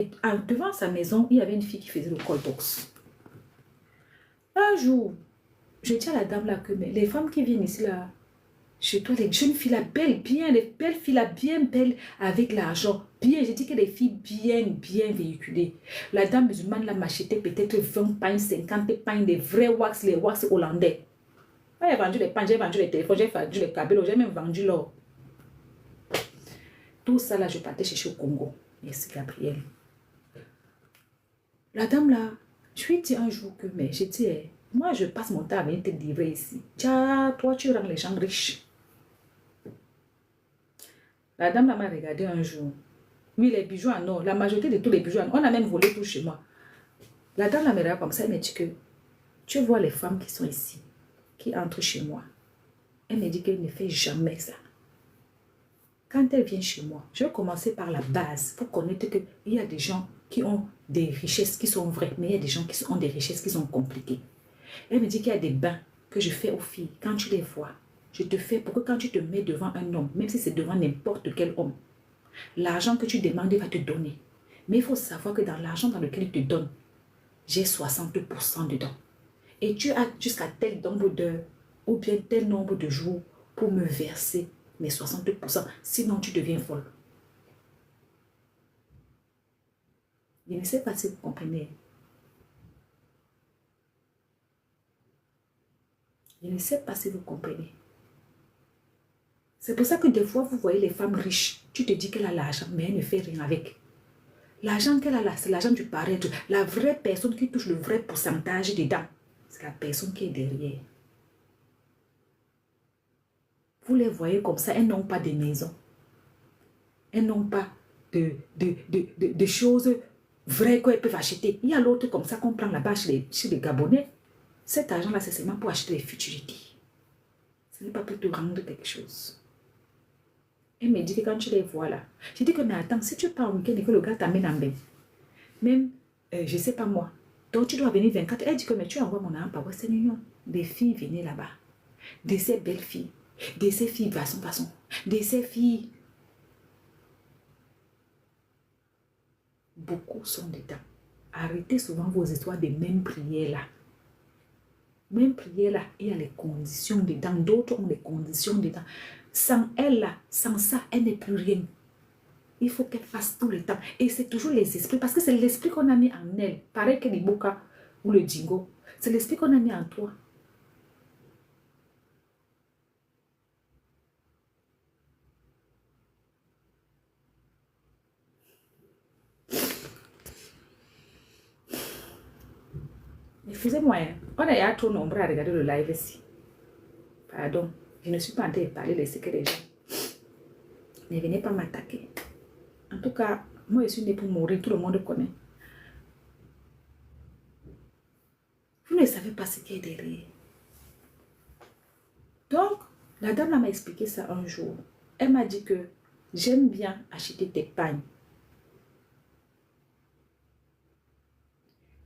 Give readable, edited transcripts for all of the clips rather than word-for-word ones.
Et devant sa maison, il y avait une fille qui faisait le call box. Un jour, je dis à la dame là que mais les femmes qui viennent ici là, chez toi, les jeunes filles là, belles, bien, les belles filles là, bien belles, avec l'argent, bien, j'ai dit que les filles bien véhiculées. La dame musulmane là m'achetait peut-être 20 pagnes, 50 pagnes, des vrais wax, les wax hollandais. J'ai vendu les pagnes, j'ai vendu les téléphones, j'ai vendu les câbles, j'ai même vendu l'or. Tout ça là, je partais chercher au Congo. Merci Gabriel. La dame là, je lui ai dit un jour que, mais j'ai dit, moi je passe mon temps à venir te livrer ici. Tiens, toi tu rends les gens riches. La dame là m'a regardé un jour. Oui, les bijoux en or, la majorité de tous les bijoux en or, on a même volé tout chez moi. La dame là me regarde comme ça, elle me dit que, tu vois les femmes qui sont ici, qui entrent chez moi. Elle me dit qu'elle ne fait jamais ça. Quand elle vient chez moi, je vais commencer par la base pour connaître qu'il y a des gens qui ont des richesses qui sont vraies, mais il y a des gens qui ont des richesses qui sont compliquées. Elle me dit qu'il y a des bains que je fais aux filles. Quand tu les vois, je te fais pour que quand tu te mets devant un homme, même si c'est devant n'importe quel homme, l'argent que tu demandes, il va te donner. Mais il faut savoir que dans l'argent dans lequel il te donne, j'ai 60% dedans. Et tu as jusqu'à tel nombre d'heures ou bien tel nombre de jours pour me verser mes 60%. Sinon, tu deviens folle. Je ne sais pas si vous comprenez. Je ne sais pas si vous comprenez. C'est pour ça que des fois, vous voyez les femmes riches. Tu te dis qu'elle a l'argent, mais elle ne fait rien avec. L'argent qu'elle a là, c'est l'argent du paraître. La vraie personne qui touche le vrai pourcentage dedans, c'est la personne qui est derrière. Vous les voyez comme ça, elles n'ont pas de maison. Elles n'ont pas de choses vraies qu'elles peuvent acheter. Il y a l'autre comme ça qu'on prend là-bas chez les Gabonais. Cet argent-là, c'est seulement pour acheter les futurités. Ce n'est pas pour te rendre quelque chose. Elle me dit que quand tu les vois là, je dis que mais attends, si tu pars au week-end et que le gars t'amène en bain, même, je ne sais pas moi, donc tu dois venir 24. Elle dit que mais tu envoies mon argent par Western Union. Des filles venaient là-bas. De ces belles filles. De ces filles façon. De ces filles. Beaucoup sont dedans. Arrêtez souvent vos histoires des mêmes prières là. Même prière là, il y a les conditions dedans. D'autres ont les conditions dedans. Sans elle là, sans ça, elle n'est plus rien. Il faut qu'elle fasse tout le temps. Et c'est toujours les esprits. Parce que c'est l'esprit qu'on a mis en elle. Pareil que l'Iboka ou le Djingo. C'est l'esprit qu'on a mis en toi. Excusez-moi, on est trop nombreux à regarder le live ici. Pardon, je ne suis pas en train de parler les secrets des gens. Ne venez pas m'attaquer. En tout cas, moi je suis née pour mourir, tout le monde connaît. Vous ne savez pas ce qui est derrière. Donc, la dame m'a expliqué ça un jour. Elle m'a dit que j'aime bien acheter tes pagnes.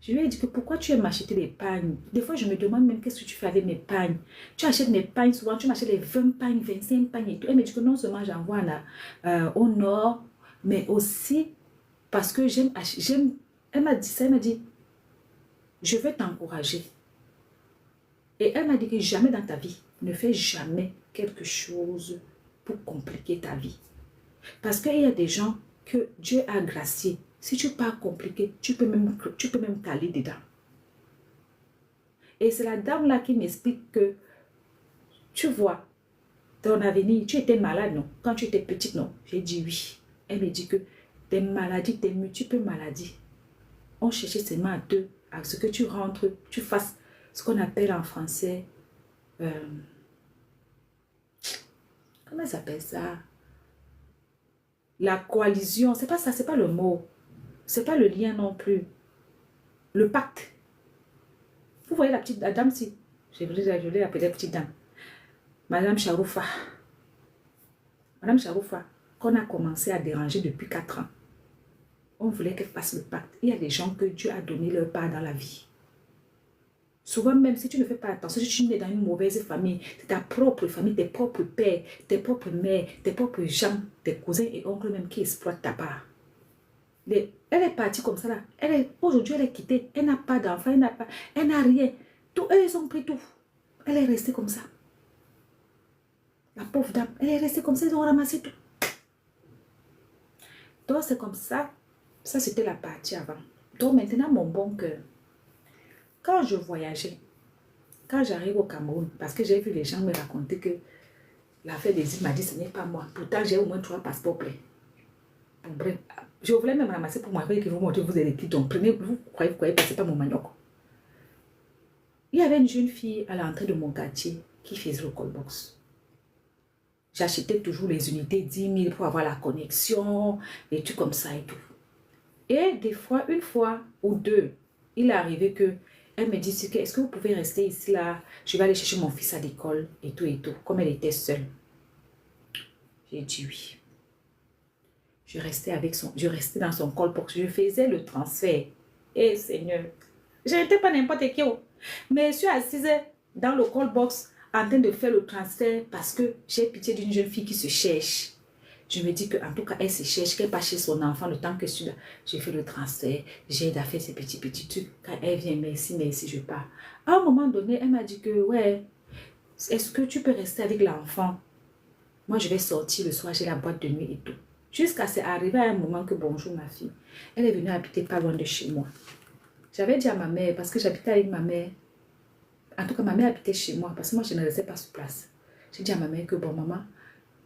Je lui ai dit que pourquoi tu aimes acheter des pagnes? Des fois, je me demande même qu'est-ce que tu fais avec mes pagnes. Tu achètes mes pagnes, souvent tu m'achètes les 20 pagnes, 25 pagnes et tout. Elle me dit que non seulement j'envoie au nord, mais aussi parce que j'aime. Elle m'a dit ça, elle m'a dit, je veux t'encourager. Et elle m'a dit que jamais dans ta vie, ne fais jamais quelque chose pour compliquer ta vie. Parce qu'il y a des gens que Dieu a graciés. Si tu pars compliqué, tu peux même caler dedans. Et c'est la dame là qui m'explique que, tu vois, ton avenir, tu étais malade, non? Quand tu étais petite, non? J'ai dit oui. Elle me dit que tes maladies, tes multiples maladies, on cherchait seulement à ce que tu rentres, tu fasses ce qu'on appelle en français, comment ça s'appelle ça? La coalition, c'est pas ça, c'est pas le mot. C'est pas le lien non plus. Le pacte. Vous voyez la dame si. Je l'ai appelée petite dame. Madame Charoufa. Madame Charoufa, qu'on a commencé à déranger depuis 4 ans. On voulait qu'elle fasse le pacte. Il y a des gens que Dieu a donné leur part dans la vie. Souvent même si tu ne fais pas attention, si tu es né dans une mauvaise famille, c'est ta propre famille, tes propres pères, tes propres mères, tes propres gens, tes cousins et oncles même qui exploitent ta part. Elle est partie comme ça là. Aujourd'hui, elle est quittée. Elle n'a pas d'enfant, elle n'a rien. Tout, eux, ils ont pris tout. Elle est restée comme ça. La pauvre dame, elle est restée comme ça, ils ont ramassé tout. Donc, c'est comme ça. Ça, c'était la partie avant. Donc, maintenant, mon bon cœur. Quand je voyageais, quand j'arrive au Cameroun, parce que j'ai vu les gens me raconter que l'affaire des îles m'a dit, ce n'est pas moi. Pourtant, j'ai au moins 3 passeports pleins. Bref, je voulais même ramasser pour moi, que vous montrez, vous êtes qui. Donc, prenez, vous croyez pas, c'est pas mon manioc. Il y avait une jeune fille à l'entrée de mon quartier qui faisait le call box. J'achetais toujours les unités 10 000 pour avoir la connexion, et tout comme ça et tout. Et des fois, une fois ou deux, il est arrivé que elle me dit, est-ce que vous pouvez rester ici là? Je vais aller chercher mon fils à l'école et tout, comme elle était seule. J'ai dit oui. Je restais dans son call box. Je faisais le transfert. Eh Seigneur, je n'étais pas n'importe qui. Mais je suis assise dans le call box en train de faire le transfert parce que j'ai pitié d'une jeune fille qui se cherche. Je me dis qu'en tout cas, elle se cherche, qu'elle passe chez son enfant le temps que je suis là. J'ai fait le transfert, j'aide à faire ces petits trucs. Quand elle vient, merci, je pars. À un moment donné, elle m'a dit que, ouais, est-ce que tu peux rester avec l'enfant? Moi, je vais sortir le soir, j'ai la boîte de nuit et tout. Jusqu'à c'est arrivé à un moment que, bonjour ma fille, elle est venue habiter pas loin de chez moi. J'avais dit à ma mère, parce que j'habitais avec ma mère, en tout cas, ma mère habitait chez moi, parce que moi, je ne restais pas sur place. J'ai dit à ma mère que, bon, maman,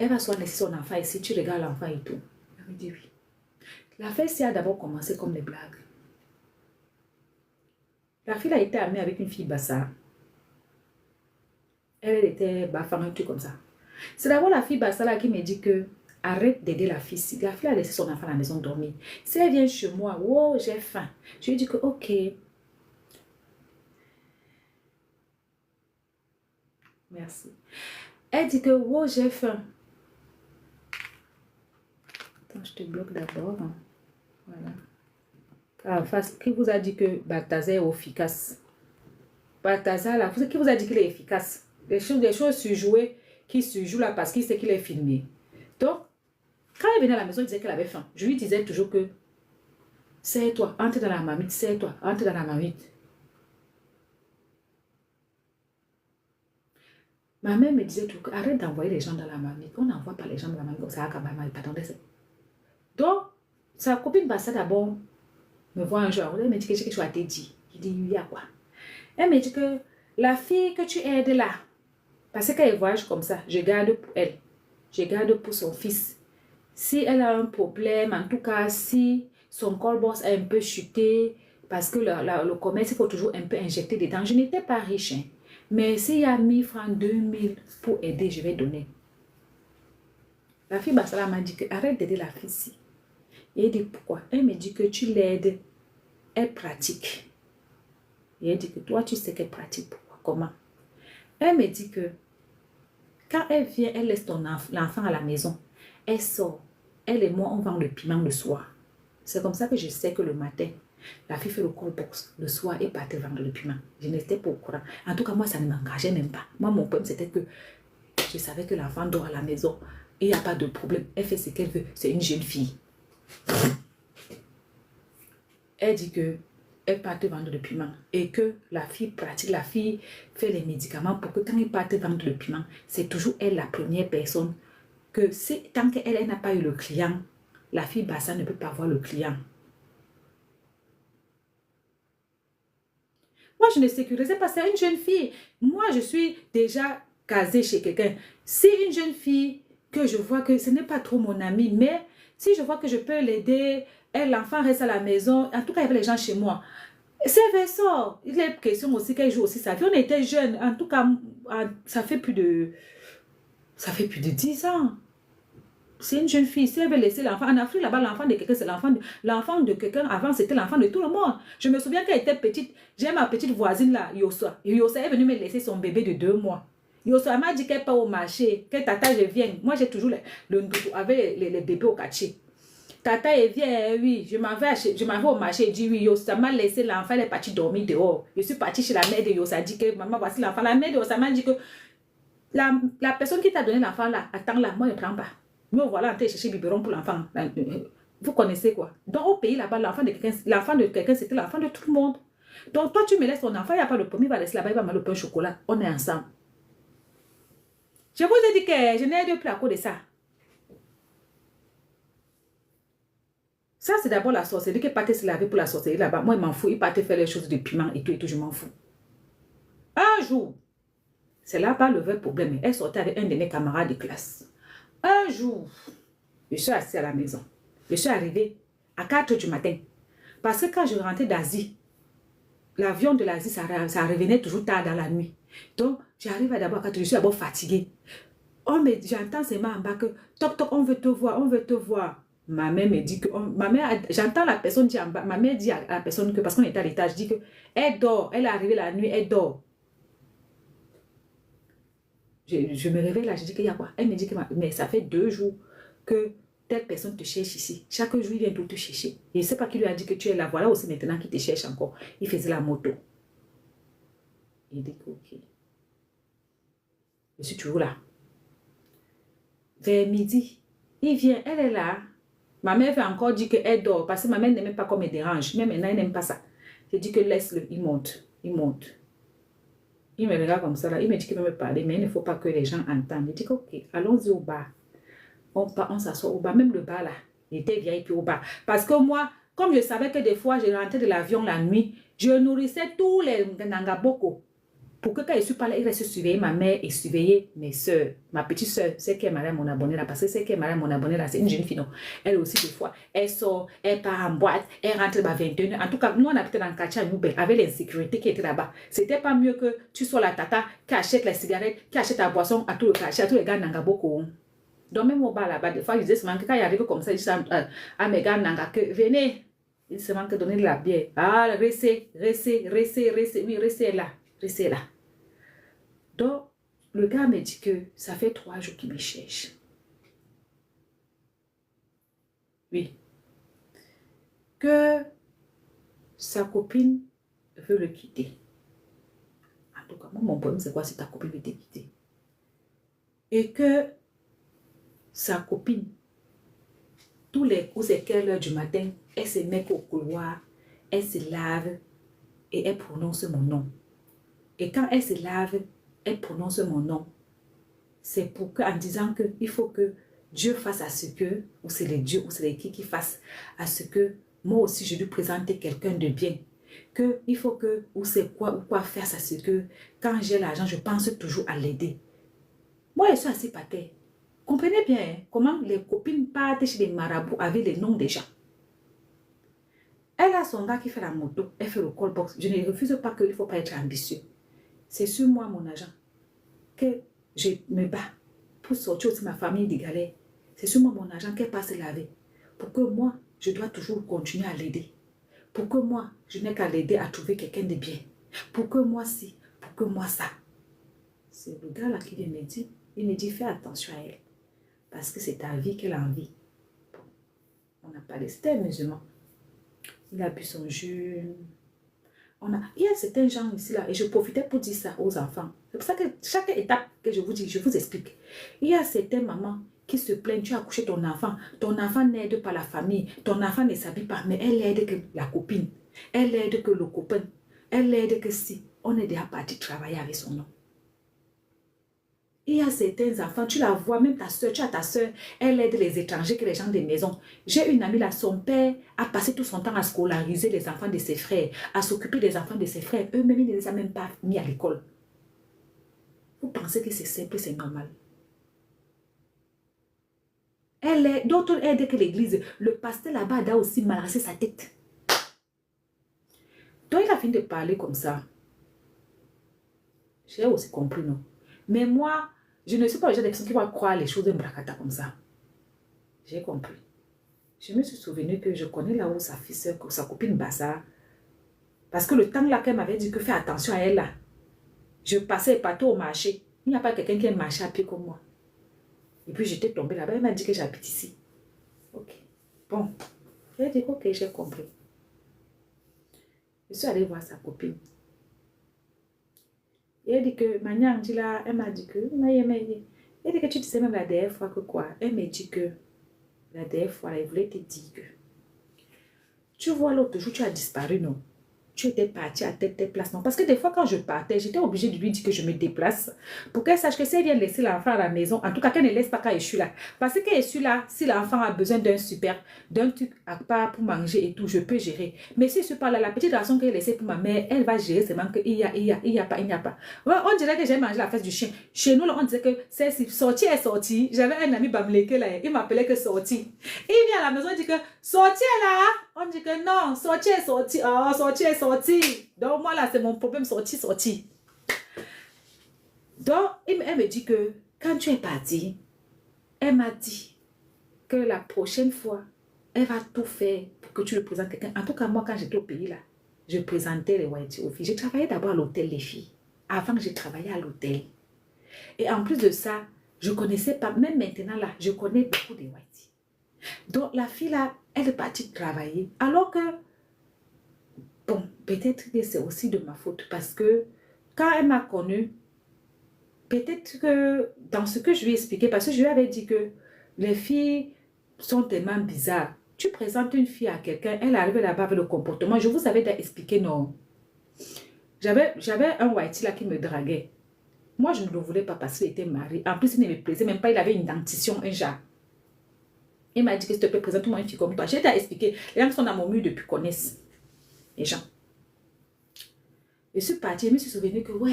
elle va soit laisser son enfant ici, tu regardes l'enfant et tout. Elle me dit oui. L'affaire ici a d'abord commencé comme des blagues. La fille a été amie avec une fille Bassa. Elle était bafang, un truc comme ça. C'est d'abord la fille Bassa là qui me dit que arrête d'aider la fille. La fille a laissé son enfant à la maison dormir. Si elle vient chez moi, oh, j'ai faim. Je lui dis que ok. Merci. Elle dit que oh, j'ai faim. Attends, je te bloque d'abord. Voilà. En face, qui vous a dit que Balthazar est efficace? Balthazar, là, qui vous a dit qu'il est efficace? Des choses surjouées qui surjouent là parce qu'il sait qu'il est filmé. Donc, quand elle venait à la maison, il disait qu'elle avait faim. Je lui disais toujours que serre-toi, entre dans la marmite, serre-toi, entre dans la marmite. Ma mère me disait toujours arrête d'envoyer les gens dans la marmite. On n'envoie pas les gens dans la marmite, ça va mal, pardon. Donc, sa copine Bassa d'abord me voit un jour, elle me dit que j'ai quelque chose à te dire. Je dis, oui, à quoi? Elle me dit que la fille que tu aides là, parce qu'elle voyage comme ça, je garde pour elle. Je garde pour son fils. Si elle a un problème, en tout cas, si son call box a un peu chuté, parce que le commerce, il faut toujours un peu injecter dedans. Je n'étais pas riche, hein, mais s'il y a 1000 francs, 2000 pour aider, je vais donner. La fille Bassala m'a dit que arrête d'aider la fille ici. Et elle dit pourquoi? Elle me dit que tu l'aides, elle pratique. Et elle dit que toi, tu sais qu'elle pratique. Pourquoi? Comment? Elle me dit que quand elle vient, elle laisse l'enfant à la maison. Elle sort. Elle et moi, on vend le piment le soir. C'est comme ça que je sais que le matin, la fille fait le call box. Le soir, elle partait vendre le piment. Je n'étais pas au courant. En tout cas, moi, ça ne m'engageait même pas. Moi, mon problème, c'était que je savais que l'enfant dort à la maison. Et il n'y a pas de problème. Elle fait ce qu'elle veut. C'est une jeune fille. Elle dit que elle part vendre le piment et que la fille pratique, la fille fait les médicaments pour que quand elle part vendre le piment, c'est toujours elle la première personne que tant qu'elle n'a pas eu le client, la fille Bassa ne peut pas voir le client. Moi, je ne sécurisais pas, c'est une jeune fille. Moi, je suis déjà casée chez quelqu'un. Si une jeune fille que je vois que ce n'est pas trop mon amie, mais si je vois que je peux l'aider, l'enfant reste à la maison, en tout cas, il y avait les gens chez moi. C'est ça. Il est question aussi qu'elle joue aussi sa vie. On était jeunes, en tout cas, ça fait plus de 10 ans. C'est une jeune fille. Si elle veut laisser l'enfant, en Afrique, là-bas, l'enfant de quelqu'un, c'est l'enfant de quelqu'un. Avant, c'était l'enfant de tout le monde. Je me souviens qu'elle était petite. J'ai ma petite voisine là, Yosa. Yosa est venue me laisser son bébé de 2 mois. Yosa m'a dit qu'elle part au marché, que tata, je viens. Moi, j'ai toujours le ndoudou avec les bébés au quartier. Tata, elle vient, oui, je m'en vais au marché, elle dit oui, Yosa m'a laissé l'enfant, elle est partie dormir dehors. Je suis partie chez la mère de Yosa, dit que maman, voici l'enfant. La mère de Yosa m'a dit que la personne qui t'a donné l'enfant là, attends là, moi je ne prends pas. Nous voilà en train de chercher biberon pour l'enfant. Vous connaissez quoi? Donc, au pays là-bas, l'enfant de quelqu'un, c'était l'enfant de tout le monde. Donc, toi, tu me laisses ton enfant, il n'y a pas le pain, il va laisser là-bas, il va manger le pain au chocolat. On est ensemble. Je vous ai dit que je n'ai de plus à cause de ça. Ça, c'est d'abord la sorcellerie qui partait se laver pour la sorcellerie là-bas. Moi, il m'en fout. Il partait faire les choses de piment et tout, je m'en fous. Un jour, c'est là-bas le vrai problème. Elle sortait avec un de mes camarades de classe. Un jour, je suis assis à la maison. Je suis arrivée à 4 h du matin. Parce que quand je rentrais d'Asie, l'avion de l'Asie, ça revenait toujours tard dans la nuit. Donc, j'arrive d'abord à 4 h, je suis d'abord fatiguée. Oh, mais j'entends seulement en bas que, toc, toc, on veut te voir, on veut te voir. Ma mère me dit que, j'entends la personne dire en bas, ma mère dit à la personne que, parce qu'on était à l'étage, dit que, elle dort, elle est arrivée la nuit, elle dort. Je me réveille là, je dis qu'il y a quoi? Elle me dit que, mais ça fait 2 jours que telle personne te cherche ici. Chaque jour, il vient tout te chercher. Je ne sais pas qui lui a dit que tu es là. Voilà aussi maintenant qu'il te cherche encore. Il faisait la moto. Il dit que, ok. Je suis toujours là. Vers midi, il vient, elle est là. Ma mère veut encore dire qu'elle dort parce que ma mère n'aime pas qu'on me dérange. Mais maintenant, elle n'aime pas ça. Je dis que laisse-le, il monte. Il monte. Il me regarde comme ça là. Il me dit qu'il veut me parler, mais il ne faut pas que les gens entendent. Je dis que, ok, allons-y au bar. On s'assoit au bar. Même le bar là, il était VIP au bar. Parce que moi, comme je savais que des fois, je rentrais de l'avion la nuit, je nourrissais tous les Nangaboko. Pour que quand je suis pas là, il reste surveiller ma mère et surveiller mes soeurs. Ma petite soeur, c'est qui est mariée à mon abonné là, parce que c'est qui est mariée à mon abonné là, c'est une jeune fille, non. Elle aussi, des fois, elle sort, elle part en boîte, elle rentre à 21h. En tout cas, nous, on habitait dans le quartier à Noubel, avec l'insécurité qui était là-bas. C'était pas mieux que tu sois la tata qui achète les cigarettes, qui achète la boisson à tout le quartier, à tous les gars Nangaboko. Donc, même au bar là-bas, des fois, je disais seulement que quand il arrive comme ça, je dis à mes gars Nanga que venez, il se manque de donner de la bière. Ah, restez, oui, restez là. Restez là. Donc, le gars me dit que ça fait 3 jours qu'il me cherche. Oui. Que sa copine veut le quitter. En tout cas, moi, mon problème, c'est quoi si ta copine veut te quitter? Et que sa copine, tous les coups, c'est quelle heure du matin, elle se met au couloir, elle se lave et elle prononce mon nom. Et quand elle se lave, elle prononce mon nom. C'est pour que, en disant qu'il faut que Dieu fasse à ce que, ou c'est les dieux, ou c'est les qui fassent à ce que moi aussi je lui présente quelqu'un de bien. Il faut que, ou c'est quoi, ou quoi faire à ce que, quand j'ai l'argent, je pense toujours à l'aider. Moi, je suis assez par terre. Comprenez bien hein, comment les copines partent chez les marabouts avec les noms des gens. Elle a son gars qui fait la moto, elle fait le call box. Je ne refuse pas qu'il ne faut pas être ambitieux. C'est sur moi, mon agent, que je me bats pour sortir aussi ma famille des galères. C'est sur moi, mon agent, qu'elle passe laver. Pour que moi, je dois toujours continuer à l'aider. Pour que moi, je n'ai qu'à l'aider à trouver quelqu'un de bien. Pour que moi, si, pour que moi, ça. C'est le gars là qui vient me dire, il me dit, fais attention à elle. Parce que c'est ta vie qu'elle a envie. Bon, on n'a pas de... C'était un musulman. Il a bu son jus. Il y a certains gens ici là, et je profitais pour dire ça aux enfants. C'est pour ça que chaque étape que je vous dis, je vous explique. Il y a certaines mamans qui se plaignent, tu as accouché ton enfant n'aide pas la famille, ton enfant ne s'habille pas, mais elle aide que la copine, elle aide que le copain, elle aide que si, on est déjà parti travailler avec son nom. Il y a certains enfants, tu la vois, même ta soeur, tu as ta soeur, elle aide les étrangers que les gens des maisons. J'ai une amie là, son père a passé tout son temps à scolariser les enfants de ses frères, à s'occuper des enfants de ses frères. Eux-mêmes, ils ne les ont même pas mis à l'école. Vous pensez que c'est simple, c'est normal? D'autres aident que l'église. Le pasteur là-bas a aussi malassé sa tête. Donc il a fini de parler comme ça. J'ai aussi compris, non? Mais moi, je ne suis pas le genre de personne qui va croire les choses de Mbrakata comme ça. J'ai compris. Je me suis souvenu que je connais là où sa fille, sa copine Bassa. Parce que le temps là qu'elle m'avait dit que fais attention à elle là. Je passais partout au marché. Il n'y a pas quelqu'un qui aime marcher à pied comme moi. Et puis j'étais tombée là-bas. Elle m'a dit que j'habite ici. Ok. Bon. J'ai dit ok, j'ai compris. Je suis allée voir sa copine. Et elle dit que, Magnang dit là, elle m'a dit que, elle dit que tu disais même la dernière fois que quoi? Elle m'a dit que la dernière fois, là, il voulait te dire que tu vois l'autre jour, tu as disparu, non? Tu étais parti à telle place, non? Parce que des fois, quand je partais, j'étais obligée de lui dire que je me déplace pour qu'elle sache que si elle vient laisser l'enfant à la maison, en tout cas, qu'elle ne laisse pas quand je suis là. Parce que quand je suis là, si l'enfant a besoin d'un truc à part pour manger et tout, je peux gérer. Mais si je suis pas là, la petite garçon qu'elle a laissée pour ma mère, elle va gérer seulement qu'il y a, il y a pas, il n'y a pas. Ouais, on dirait que j'ai mangé la fesse du chien. Chez nous, là, on disait que c'est sorti est sorti. J'avais un ami Bamleke là, il m'appelait que sorti. Et il vient à la maison, il dit que sorti est là. On dit que non, sorti est sorti. Oh, sorti est sorti. Donc, moi, là, c'est mon problème, sorti, sorti. Donc, elle me dit que quand tu es parti, elle m'a dit que la prochaine fois, elle va tout faire pour que tu le présentes quelqu'un. En tout cas, moi, quand j'étais au pays, là, je présentais les whitey aux filles. Je travaillais d'abord à l'hôtel, les filles. Avant que je travaillais à l'hôtel. Et en plus de ça, je connaissais pas, même maintenant, là, je connais beaucoup de whitey. Donc, la fille, là, elle est partie travailler. Alors que, bon, peut-être que c'est aussi de ma faute parce que quand elle m'a connue, peut-être que dans ce que je lui ai expliqué, parce que je lui avais dit que les filles sont tellement bizarres. Tu présentes une fille à quelqu'un, elle arrive là-bas avec le comportement. Je vous avais expliqué, non. J'avais un whitey là qui me draguait. Moi, je ne le voulais pas parce qu'il était marié. En plus, il ne me plaisait même pas. Il avait une dentition, un genre. Il m'a dit que s'il te plaît, présente-moi une fille comme toi. J'ai déjà expliqué. Les gens qui sont dans mon mur depuis connaissent les gens. Je suis partie, je me suis souvenu que, ouais,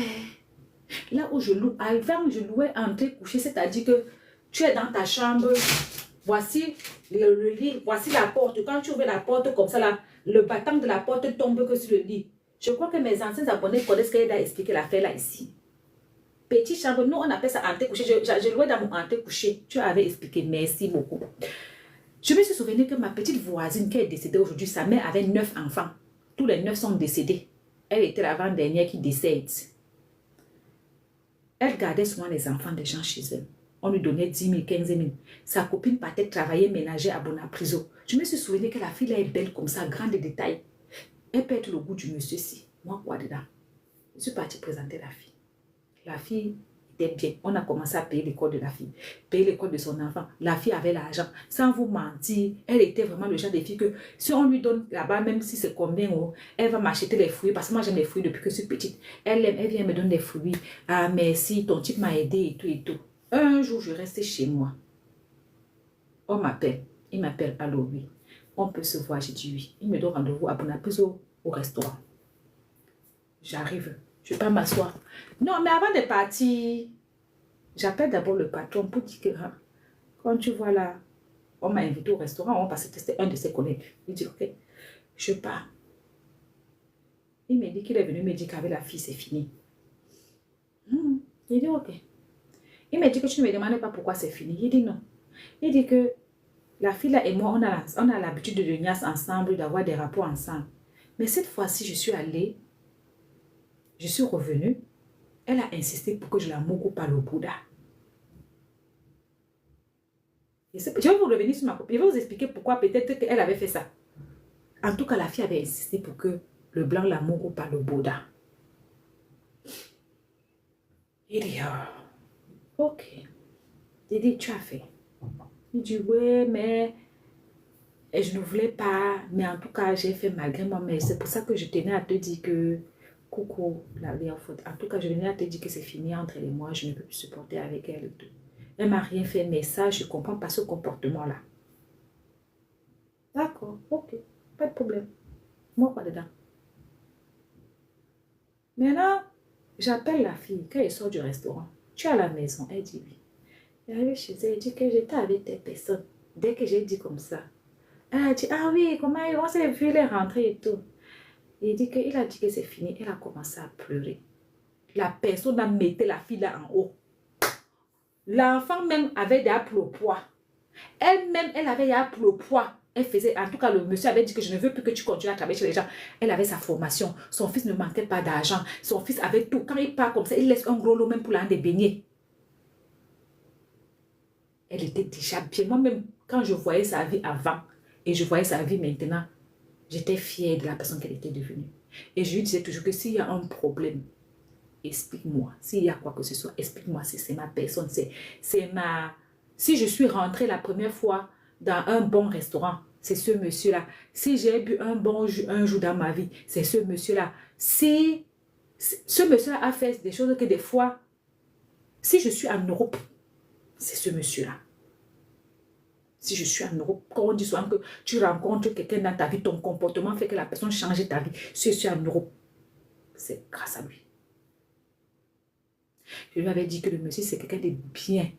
là où je loue, avant, je louais entrer coucher, c'est-à-dire que tu es dans ta chambre, voici le lit, voici la porte. Quand tu ouvres la porte comme ça, là, le battant de la porte tombe que sur le lit. Je crois que mes anciens abonnés connaissent qu'elle a expliqué l'affaire là ici. Petite chambre, nous on appelle ça entrer coucher. Je louais dans mon entrer coucher. Tu avais expliqué, merci beaucoup. Je me suis souvenu que ma petite voisine qui est décédée aujourd'hui, sa mère avait 9 enfants. Tous les 9 sont décédés. Elle était l'avant-dernière qui décède. Elle gardait souvent les enfants des gens chez elle. On lui donnait 10 000, 15 000. Sa copine partait travailler ménager à Bonapriso. Je me suis souvenu que la fille là est belle comme ça, grande de détails. Elle perd le goût du monsieur-ci. Moi, quoi dedans? Je suis partie présenter la fille. La fille était bien. On a commencé à payer l'école de la fille, payer l'école de son enfant. La fille avait l'argent. Sans vous mentir, elle était vraiment le genre de fille que si on lui donne là-bas, même si c'est combien, elle va m'acheter les fruits. Parce que moi, j'aime les fruits depuis que je suis petite. Elle vient me donner des fruits. Ah, merci, ton type m'a aidé et tout et tout. Un jour, je restais chez moi. On m'appelle. Il m'appelle. Allô, oui. On peut se voir. J'ai dit oui. Il me donne rendez-vous à Bonapriso au restaurant. J'arrive. Je ne vais pas m'asseoir. Non, mais avant de partir, j'appelle d'abord le patron pour dire que quand tu vois là, on m'a invité au restaurant parce que c'était un de ses collègues. Il dit ok, je pars. Il me dit qu'il est venu me dire qu'avec la fille, c'est fini. Il dit ok. Il me dit que tu ne me demandes pas pourquoi c'est fini. Il dit non. Il dit que la fille là et moi, on a l'habitude de venir ensemble, d'avoir des rapports ensemble. Mais cette fois-ci, je suis allée. Je suis revenue. Elle a insisté pour que je la moque par le Bouddha. Je vais vous revenir sur ma copie. Je vais vous expliquer pourquoi peut-être qu'elle avait fait ça. En tout cas, la fille avait insisté pour que le blanc la moque par le Bouddha. Il dit, ok. J'ai dit, tu as fait. Il dit, ouais, mais je ne voulais pas. Mais en tout cas, j'ai fait malgré moi. Mais c'est pour ça que je tenais à te dire que coucou, la vie en faute. En tout cas, je venais à te dire que c'est fini entre elle et moi. Je ne peux plus supporter avec elle et tout. Elle m'a rien fait, mais ça, je ne comprends pas ce comportement-là. D'accord, ok, pas de problème. Moi, pas dedans. Maintenant, j'appelle la fille quand elle sort du restaurant. Tu es à la maison? Elle dit oui. Elle arrive chez elle, elle dit que j'étais avec des personnes. Dès que j'ai dit comme ça, elle a dit, ah oui, comment on s'est vu, elle est rentrée et tout. Il dit qu'il a dit que c'est fini. Elle a commencé à pleurer. La personne a mis la fille là en haut. L'enfant même avait des appels au poids. Elle-même, elle avait des appels au poids. Elle faisait, en tout cas, le monsieur avait dit que je ne veux plus que tu continues à travailler chez les gens. Elle avait sa formation. Son fils ne manquait pas d'argent. Son fils avait tout. Quand il part comme ça, il laisse un gros lot même pour l'un des beignets. Elle était déjà bien. Moi-même, quand je voyais sa vie avant et je voyais sa vie maintenant, j'étais fière de la personne qu'elle était devenue. Et je lui disais toujours que s'il y a un problème, explique-moi. S'il y a quoi que ce soit, explique-moi si c'est ma personne. C'est ma... Si je suis rentrée la première fois dans un bon restaurant, c'est ce monsieur-là. Si j'ai bu un bon jus un jour dans ma vie, c'est ce monsieur-là. Si ce monsieur-là a fait des choses que des fois, si je suis en Europe, c'est ce monsieur-là. Si je suis en Europe, quand on dit souvent que tu rencontres quelqu'un dans ta vie, ton comportement fait que la personne change ta vie. Si je suis en Europe, c'est grâce à lui. Je lui avais dit que le monsieur, c'est quelqu'un de bien.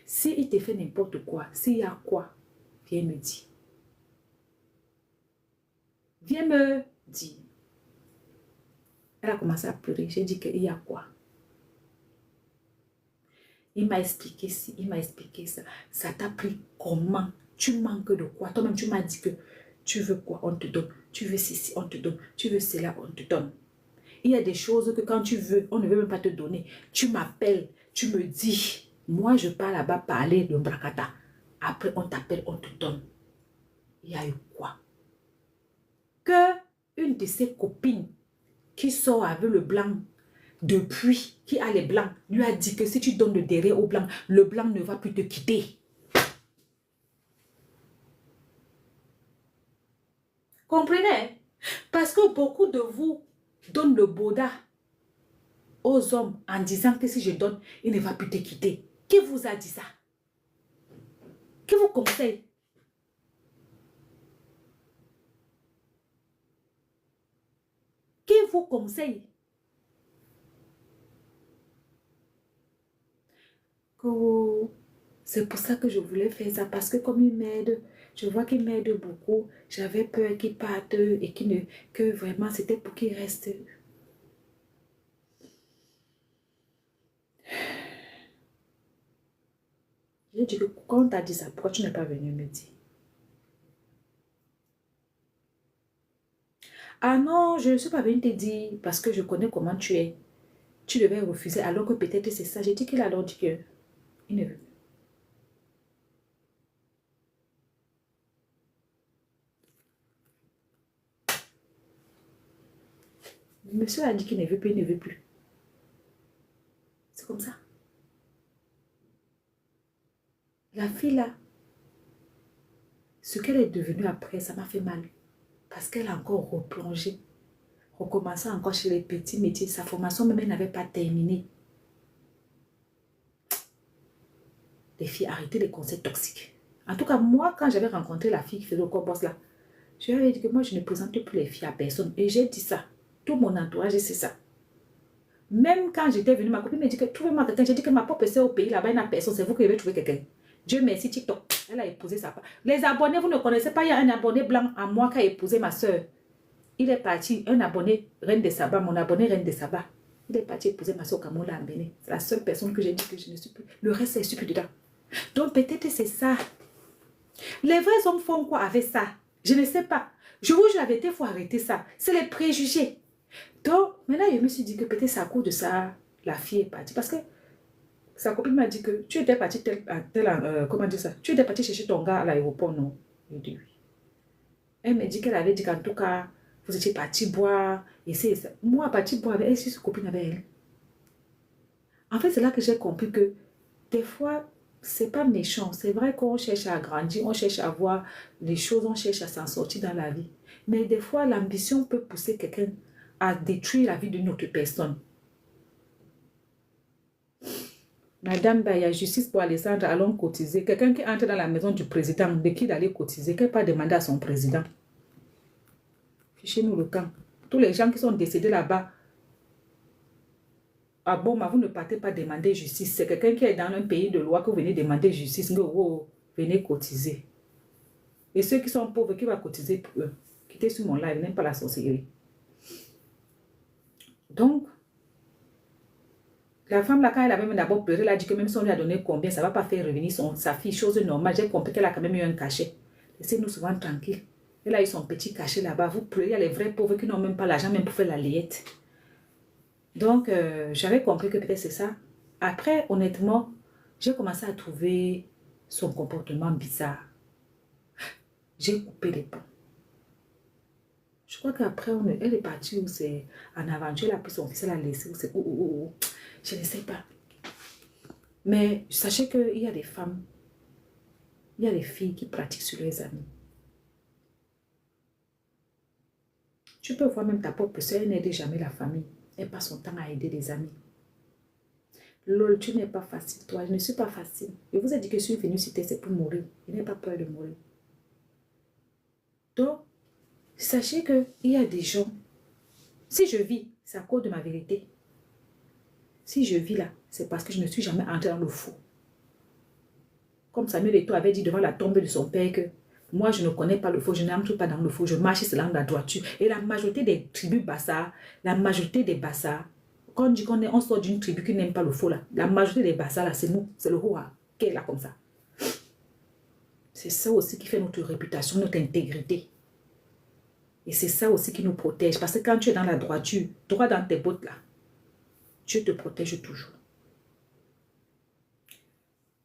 S'il te fait n'importe quoi, s'il y a quoi, viens me dire. Viens me dire. Elle a commencé à pleurer. J'ai dit qu'il y a quoi? Il m'a expliqué ci, il m'a expliqué ça. Ça t'a pris comment? Tu manques de quoi? Toi-même, tu m'as dit que tu veux quoi? On te donne. Tu veux ceci, on te donne. Tu veux cela, on te donne. Il y a des choses que quand tu veux, on ne veut même pas te donner. Tu m'appelles, tu me dis, moi je pars là-bas parler de Mbrakata. Après, on t'appelle, on te donne. Il y a eu quoi? Que une de ses copines qui sort avec le blanc depuis, qui a les blancs, lui a dit que si tu donnes le derrière au blanc, le blanc ne va plus te quitter. Comprenez? Parce que beaucoup de vous donnent le boda aux hommes en disant que si je donne, il ne va plus te quitter. Qui vous a dit ça? Qui vous conseille? Qui vous conseille? C'est pour ça que je voulais faire ça, parce que comme il m'aide, je vois qu'il m'aide beaucoup. J'avais peur qu'il parte et que vraiment c'était pour qu'il reste. J'ai dit que quand on t'a dit ça, pourquoi tu n'es pas venu me dire? Ah non, je ne suis pas venue te dire parce que je connais comment tu es. Tu devais refuser alors que peut-être c'est ça. J'ai dit qu'il a alors dit que il ne veut. Le monsieur a dit qu'il ne veut plus, il ne veut plus. C'est comme ça. La fille là, ce qu'elle est devenue après, ça m'a fait mal. Parce qu'elle a encore replongé, recommencé encore chez les petits métiers. Sa formation même, elle n'avait pas terminé. Les filles, arrêtez les conseils toxiques. En tout cas, moi, quand j'avais rencontré la fille qui faisait le corps là, je lui avais dit que moi, je ne présente plus les filles à personne. Et j'ai dit ça. Tout mon entourage, c'est ça. Même quand j'étais venue, ma copine m'a dit que trouvez-moi quelqu'un. J'ai dit que ma propre sœur au pays, là-bas, il n'y a personne. C'est vous qui devez trouver quelqu'un. Dieu merci, TikTok. Elle a épousé sa part. Les abonnés, vous ne connaissez pas. Il y a un abonné blanc à moi qui a épousé ma soeur. Il est parti, un abonné Reine de Saba, mon abonné Reine de Saba. Il est parti épouser ma soeur au Cameroun, là, en Bénin. C'est la seule personne que j'ai dit que je ne suis plus. Le reste, je suis plus dedans. Donc peut-être c'est ça. Les vrais hommes font quoi avec ça? Je ne sais pas. Je vous jure la vérité, il faut arrêter ça. C'est les préjugés. Donc maintenant, je me suis dit que peut-être c'est à cause de ça, la fille est partie. Parce que sa copine m'a dit que tu étais partie comment dire ça? Tu étais partie chercher ton gars à l'aéroport, non? Je dis oui. Elle m'a dit qu'elle avait dit qu'en tout cas, vous étiez parti boire. Et c'est ça. Moi, parti boire avec elle, je suis copine avec elle. En fait, c'est là que j'ai compris que des fois, c'est pas méchant. C'est vrai qu'on cherche à grandir, on cherche à voir les choses, on cherche à s'en sortir dans la vie. Mais des fois, l'ambition peut pousser quelqu'un à détruire la vie d'une autre personne. Madame, il y a justice pour Alessandra, allons cotiser. Quelqu'un qui entre dans la maison du président, de qui d'aller cotiser, qu'elle pas demander à son président. Fichez-nous le camp. Tous les gens qui sont décédés là-bas, ah bon, mais vous ne partez pas demander justice. C'est quelqu'un qui est dans un pays de loi que vous venez demander justice. Oh, venez cotiser. Et ceux qui sont pauvres, qui vont cotiser pour eux? Quittez sur mon live, n'aime pas la sorcellerie. Donc, la femme là, quand elle avait même d'abord pleuré, elle a dit que même si on lui a donné combien, ça ne va pas faire revenir sa fille. Chose normale, j'ai compris qu'elle a quand même eu un cachet. Laissez-nous souvent tranquilles. Elle a eu son petit cachet là-bas. Vous pleurez, il y a les vrais pauvres qui n'ont même pas l'argent même pour faire la layette. Donc, j'avais compris que peut-être c'est ça. Après, honnêtement, j'ai commencé à trouver son comportement bizarre. J'ai coupé les ponts. Je crois qu'après, elle est partie où c'est en aventure, elle a pris son fils, elle a laissé, où c'est je ne sais pas. Mais sachez qu'il y a des femmes, Il y a les filles qui pratiquent sur les amis. Tu peux voir même ta propre soeur, elle n'aide jamais la famille. Elle passe son temps à aider les amis. Lol, tu n'es pas facile, toi. Je ne suis pas facile. Je vous ai dit que je suis venue citer, c'est pour mourir. Je n'ai pas peur de mourir. Donc, sachez qu'il y a des gens. Si je vis, c'est à cause de ma vérité. Si je vis là, c'est parce que je ne suis jamais entrée dans le faux. Comme Samuel Eto'o avait dit devant la tombe de son père que moi, je ne connais pas le faux, je n'entre pas dans le faux, je marche selon la droiture. Et la majorité des tribus Bassa, la majorité des Bassa, quand on dit qu'on sort d'une tribu qui n'aime pas le faux, là, la majorité des Bassa, là, c'est nous, c'est le roi qui est là comme ça. C'est ça aussi qui fait notre réputation, notre intégrité. Et c'est ça aussi qui nous protège. Parce que quand tu es dans la droiture, droit dans tes bottes là, Dieu te protège toujours.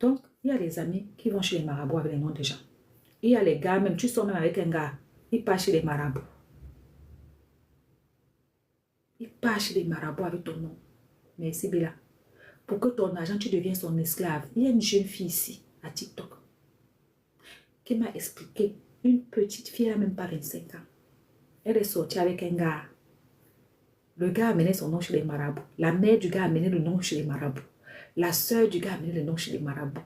Donc, il y a les amis qui vont chez les marabouts avec les noms des gens. Il y a les gars, même tu sors même avec un gars, il part chez les marabouts. Il part chez les marabouts avec ton nom. Merci Bella. Pour que ton argent, tu deviens son esclave. Il y a une jeune fille ici, à TikTok, qui m'a expliqué, une petite fille, elle n'a même pas 25 ans. Elle est sortie avec un gars. Le gars a amené son nom chez les marabouts. La mère du gars a amené le nom chez les marabouts. La soeur du gars a amené le nom chez les marabouts.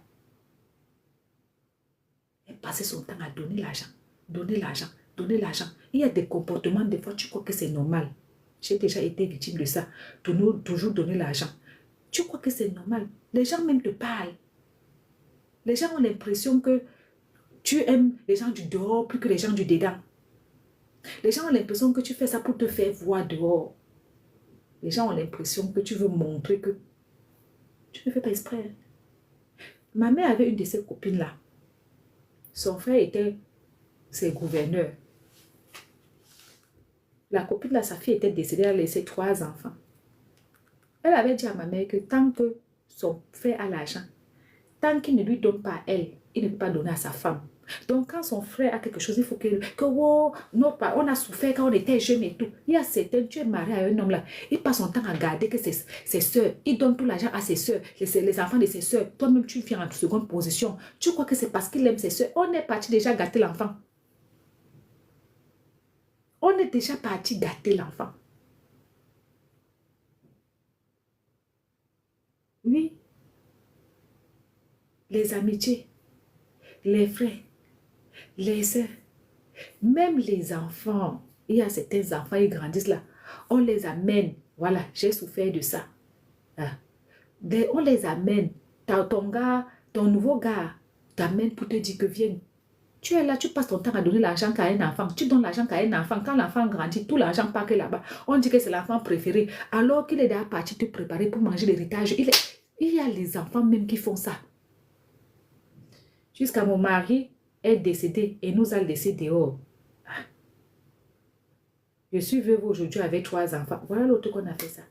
Elle passait son temps à donner l'argent. Donner l'argent. Donner l'argent. Il y a des comportements, des fois, tu crois que c'est normal. J'ai déjà été victime de ça. Toujours donner l'argent. Tu crois que c'est normal. Les gens même te parlent. Les gens ont l'impression que tu aimes les gens du dehors plus que les gens du dedans. Les gens ont l'impression que tu fais ça pour te faire voir dehors. Les gens ont l'impression que tu veux montrer que tu ne fais pas exprès. Ma mère avait une de ses copines là. Son frère était ses gouverneurs. La copine là, sa fille était décédée, elle a laissé 3 enfants. Elle avait dit à ma mère que tant que son frère a l'argent, tant qu'il ne lui donne pas à elle, il ne peut pas donner à sa femme. Donc, quand son frère a quelque chose, il faut que oh, on a souffert quand on était jeune et tout. Il y a certains, tu es marié à un homme là, il passe son temps à garder que ses soeurs, il donne tout l'argent à ses soeurs, les enfants de ses soeurs. Toi-même, tu viens en seconde position. Tu crois que c'est parce qu'il aime ses soeurs. On est parti déjà gâter l'enfant. On est déjà parti gâter l'enfant. Oui. Les amitiés, les frères, les sœurs, même les enfants. Il y a certains enfants, ils grandissent là. On les amène. Voilà, j'ai souffert de ça. Ah. On les amène. Ton gars, ton nouveau gars t'amène pour te dire que viens. Tu es là, tu passes ton temps à donner l'argent à un enfant. Tu donnes l'argent à un enfant. Quand l'enfant grandit, tout l'argent part que là-bas. On dit que c'est l'enfant préféré. Alors qu'il est déjà parti te préparer pour manger l'héritage. Il y a les enfants même qui font ça. Jusqu'à mon mari est décédé et nous a laissé dehors. Je suis veuve aujourd'hui avec 3 enfants. Voilà l'autre qu'on a fait ça.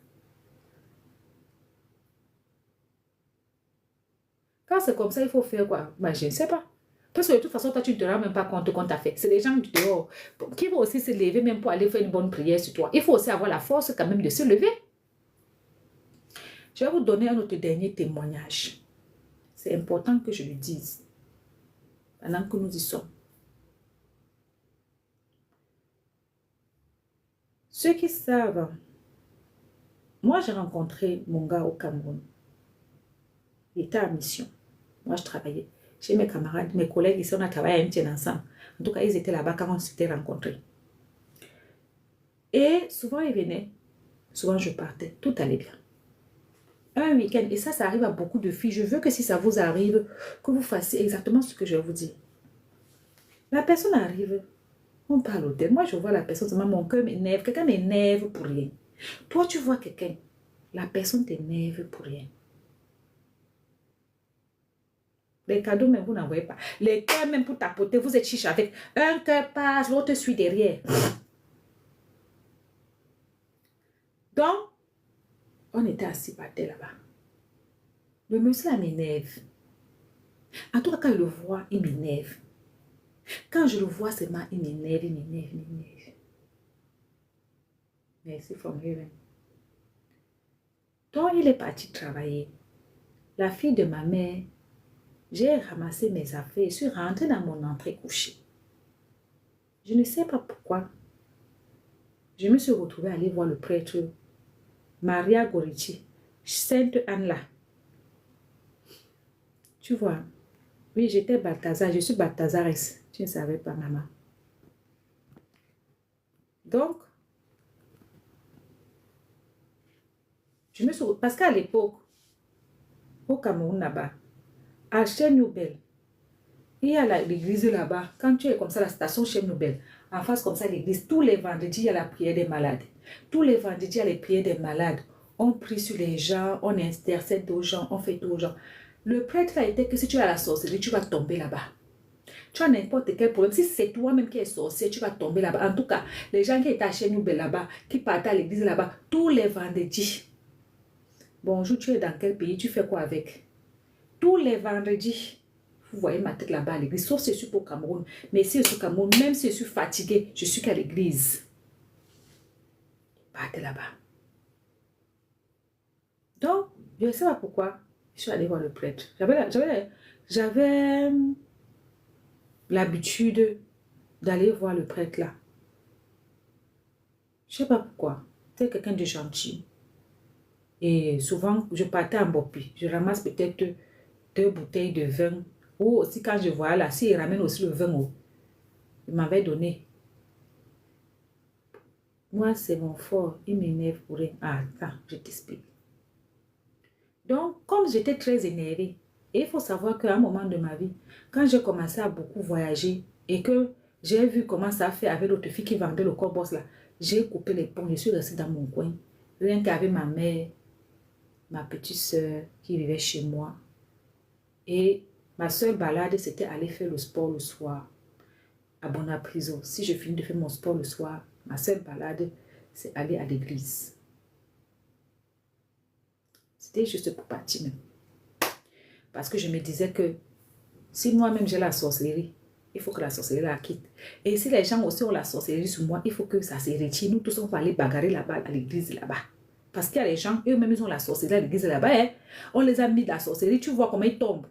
Quand c'est comme ça, il faut faire quoi? Ben, je ne sais pas. Parce que de toute façon, toi, tu ne te rends même pas compte qu'on t'a fait. C'est les gens du dehors qui vont aussi se lever même pour aller faire une bonne prière sur toi. Il faut aussi avoir la force quand même de se lever. Je vais vous donner un autre dernier témoignage. C'est important que je le dise. Pendant que nous y sommes. Ceux qui savent, moi j'ai rencontré mon gars au Cameroun. Il était en mission. Moi je travaillais. Chez mes camarades, mes collègues ici, on a travaillé à MTN ensemble. En tout cas, ils étaient là-bas quand on s'était rencontrés. Et souvent, ils venaient. Souvent, je partais. Tout allait bien. Un week-end, et ça arrive à beaucoup de filles. Je veux que si ça vous arrive, que vous fassiez exactement ce que je vais vous dire. La personne arrive, on parle au thème. Moi, je vois la personne, mon cœur m'énerve. Quelqu'un m'énerve pour rien. Toi, tu vois quelqu'un, la personne t'énerve pour rien. Les cadeaux, même, vous n'en voyez pas. Les cœurs, même pour tapoter, vous êtes chiche avec. Un cœur passe, l'autre suit derrière. Donc, on était assis par terre là-bas. Le monsieur, m'énerve. En tout cas, quand je le vois, il m'énerve. Quand je le vois seulement, il m'énerve, il m'énerve, il m'énerve. Merci, from heaven. Donc, il est parti travailler. La fille de ma mère J'ai ramassé mes affaires, je suis rentrée dans mon entrée couchée. Je ne sais pas pourquoi. Je me suis retrouvée à aller voir le prêtre Maria Gorici, Sainte Anne là. Tu vois, oui, j'étais Balthazar, je suis Balthazaris. Tu ne savais pas, maman. Donc, je me suis... Parce qu'à l'époque, au Cameroun là-bas, à Chez-Noubel, il y a l'église là-bas. Quand tu es comme ça, la station Chez-Noubel, en face comme ça, l'église, tous les vendredis, il y a la prière des malades. Tous les vendredis, il y a les prières des malades. On prie sur les gens, on intercède aux gens, on fait tout aux gens. Le prêtre a été que si tu as la sorcellerie, tu vas tomber là-bas. Tu as n'importe quel problème. Si c'est toi-même qui es sorcier, tu vas tomber là-bas. En tout cas, les gens qui étaient à Chez-Noubel là-bas, qui partent à l'église là-bas, tous les vendredis. Bonjour, tu es dans quel pays? Tu fais quoi avec? Tous les vendredis, vous voyez ma tête là-bas à l'église, sauf si je suis pour Cameroun. Mais si je suis au Cameroun, même si je suis fatiguée, je suis qu'à l'église. Partez là-bas. Donc, je ne sais pas pourquoi, je suis allée voir le prêtre. J'avais l'habitude d'aller voir le prêtre là. Je ne sais pas pourquoi. C'est quelqu'un de gentil. Et souvent, je partais en Bopi. Je ramasse peut-être 2 bouteilles de vin. Ou aussi quand je vois là, s'il ramène aussi le vin, il m'avait donné. Moi, c'est mon fort. Il m'énerve pour rien. Ah, attends, je t'explique. Donc, comme j'étais très énervée, et il faut savoir qu'à un moment de ma vie, quand j'ai commencé à beaucoup voyager et que j'ai vu comment ça a fait avec l'autre fille qui vendait le corbos là, j'ai coupé les ponts, je suis restée dans mon coin. Rien qu'avec ma mère, ma petite soeur qui vivait chez moi. Et ma seule balade, c'était aller faire le sport le soir à Bonaprison. Si je finis de faire mon sport le soir, ma seule balade, c'est aller à l'église. C'était juste pour partir même. Parce que je me disais que si moi-même j'ai la sorcellerie, il faut que la sorcellerie la quitte. Et si les gens aussi ont la sorcellerie sur moi, il faut que ça se retire. Nous tous, on va aller bagarrer là-bas, à l'église là-bas. Parce qu'il y a les gens, eux-mêmes, ils ont la sorcellerie à l'église là-bas. Hein? On les a mis de la sorcellerie, tu vois comment ils tombent.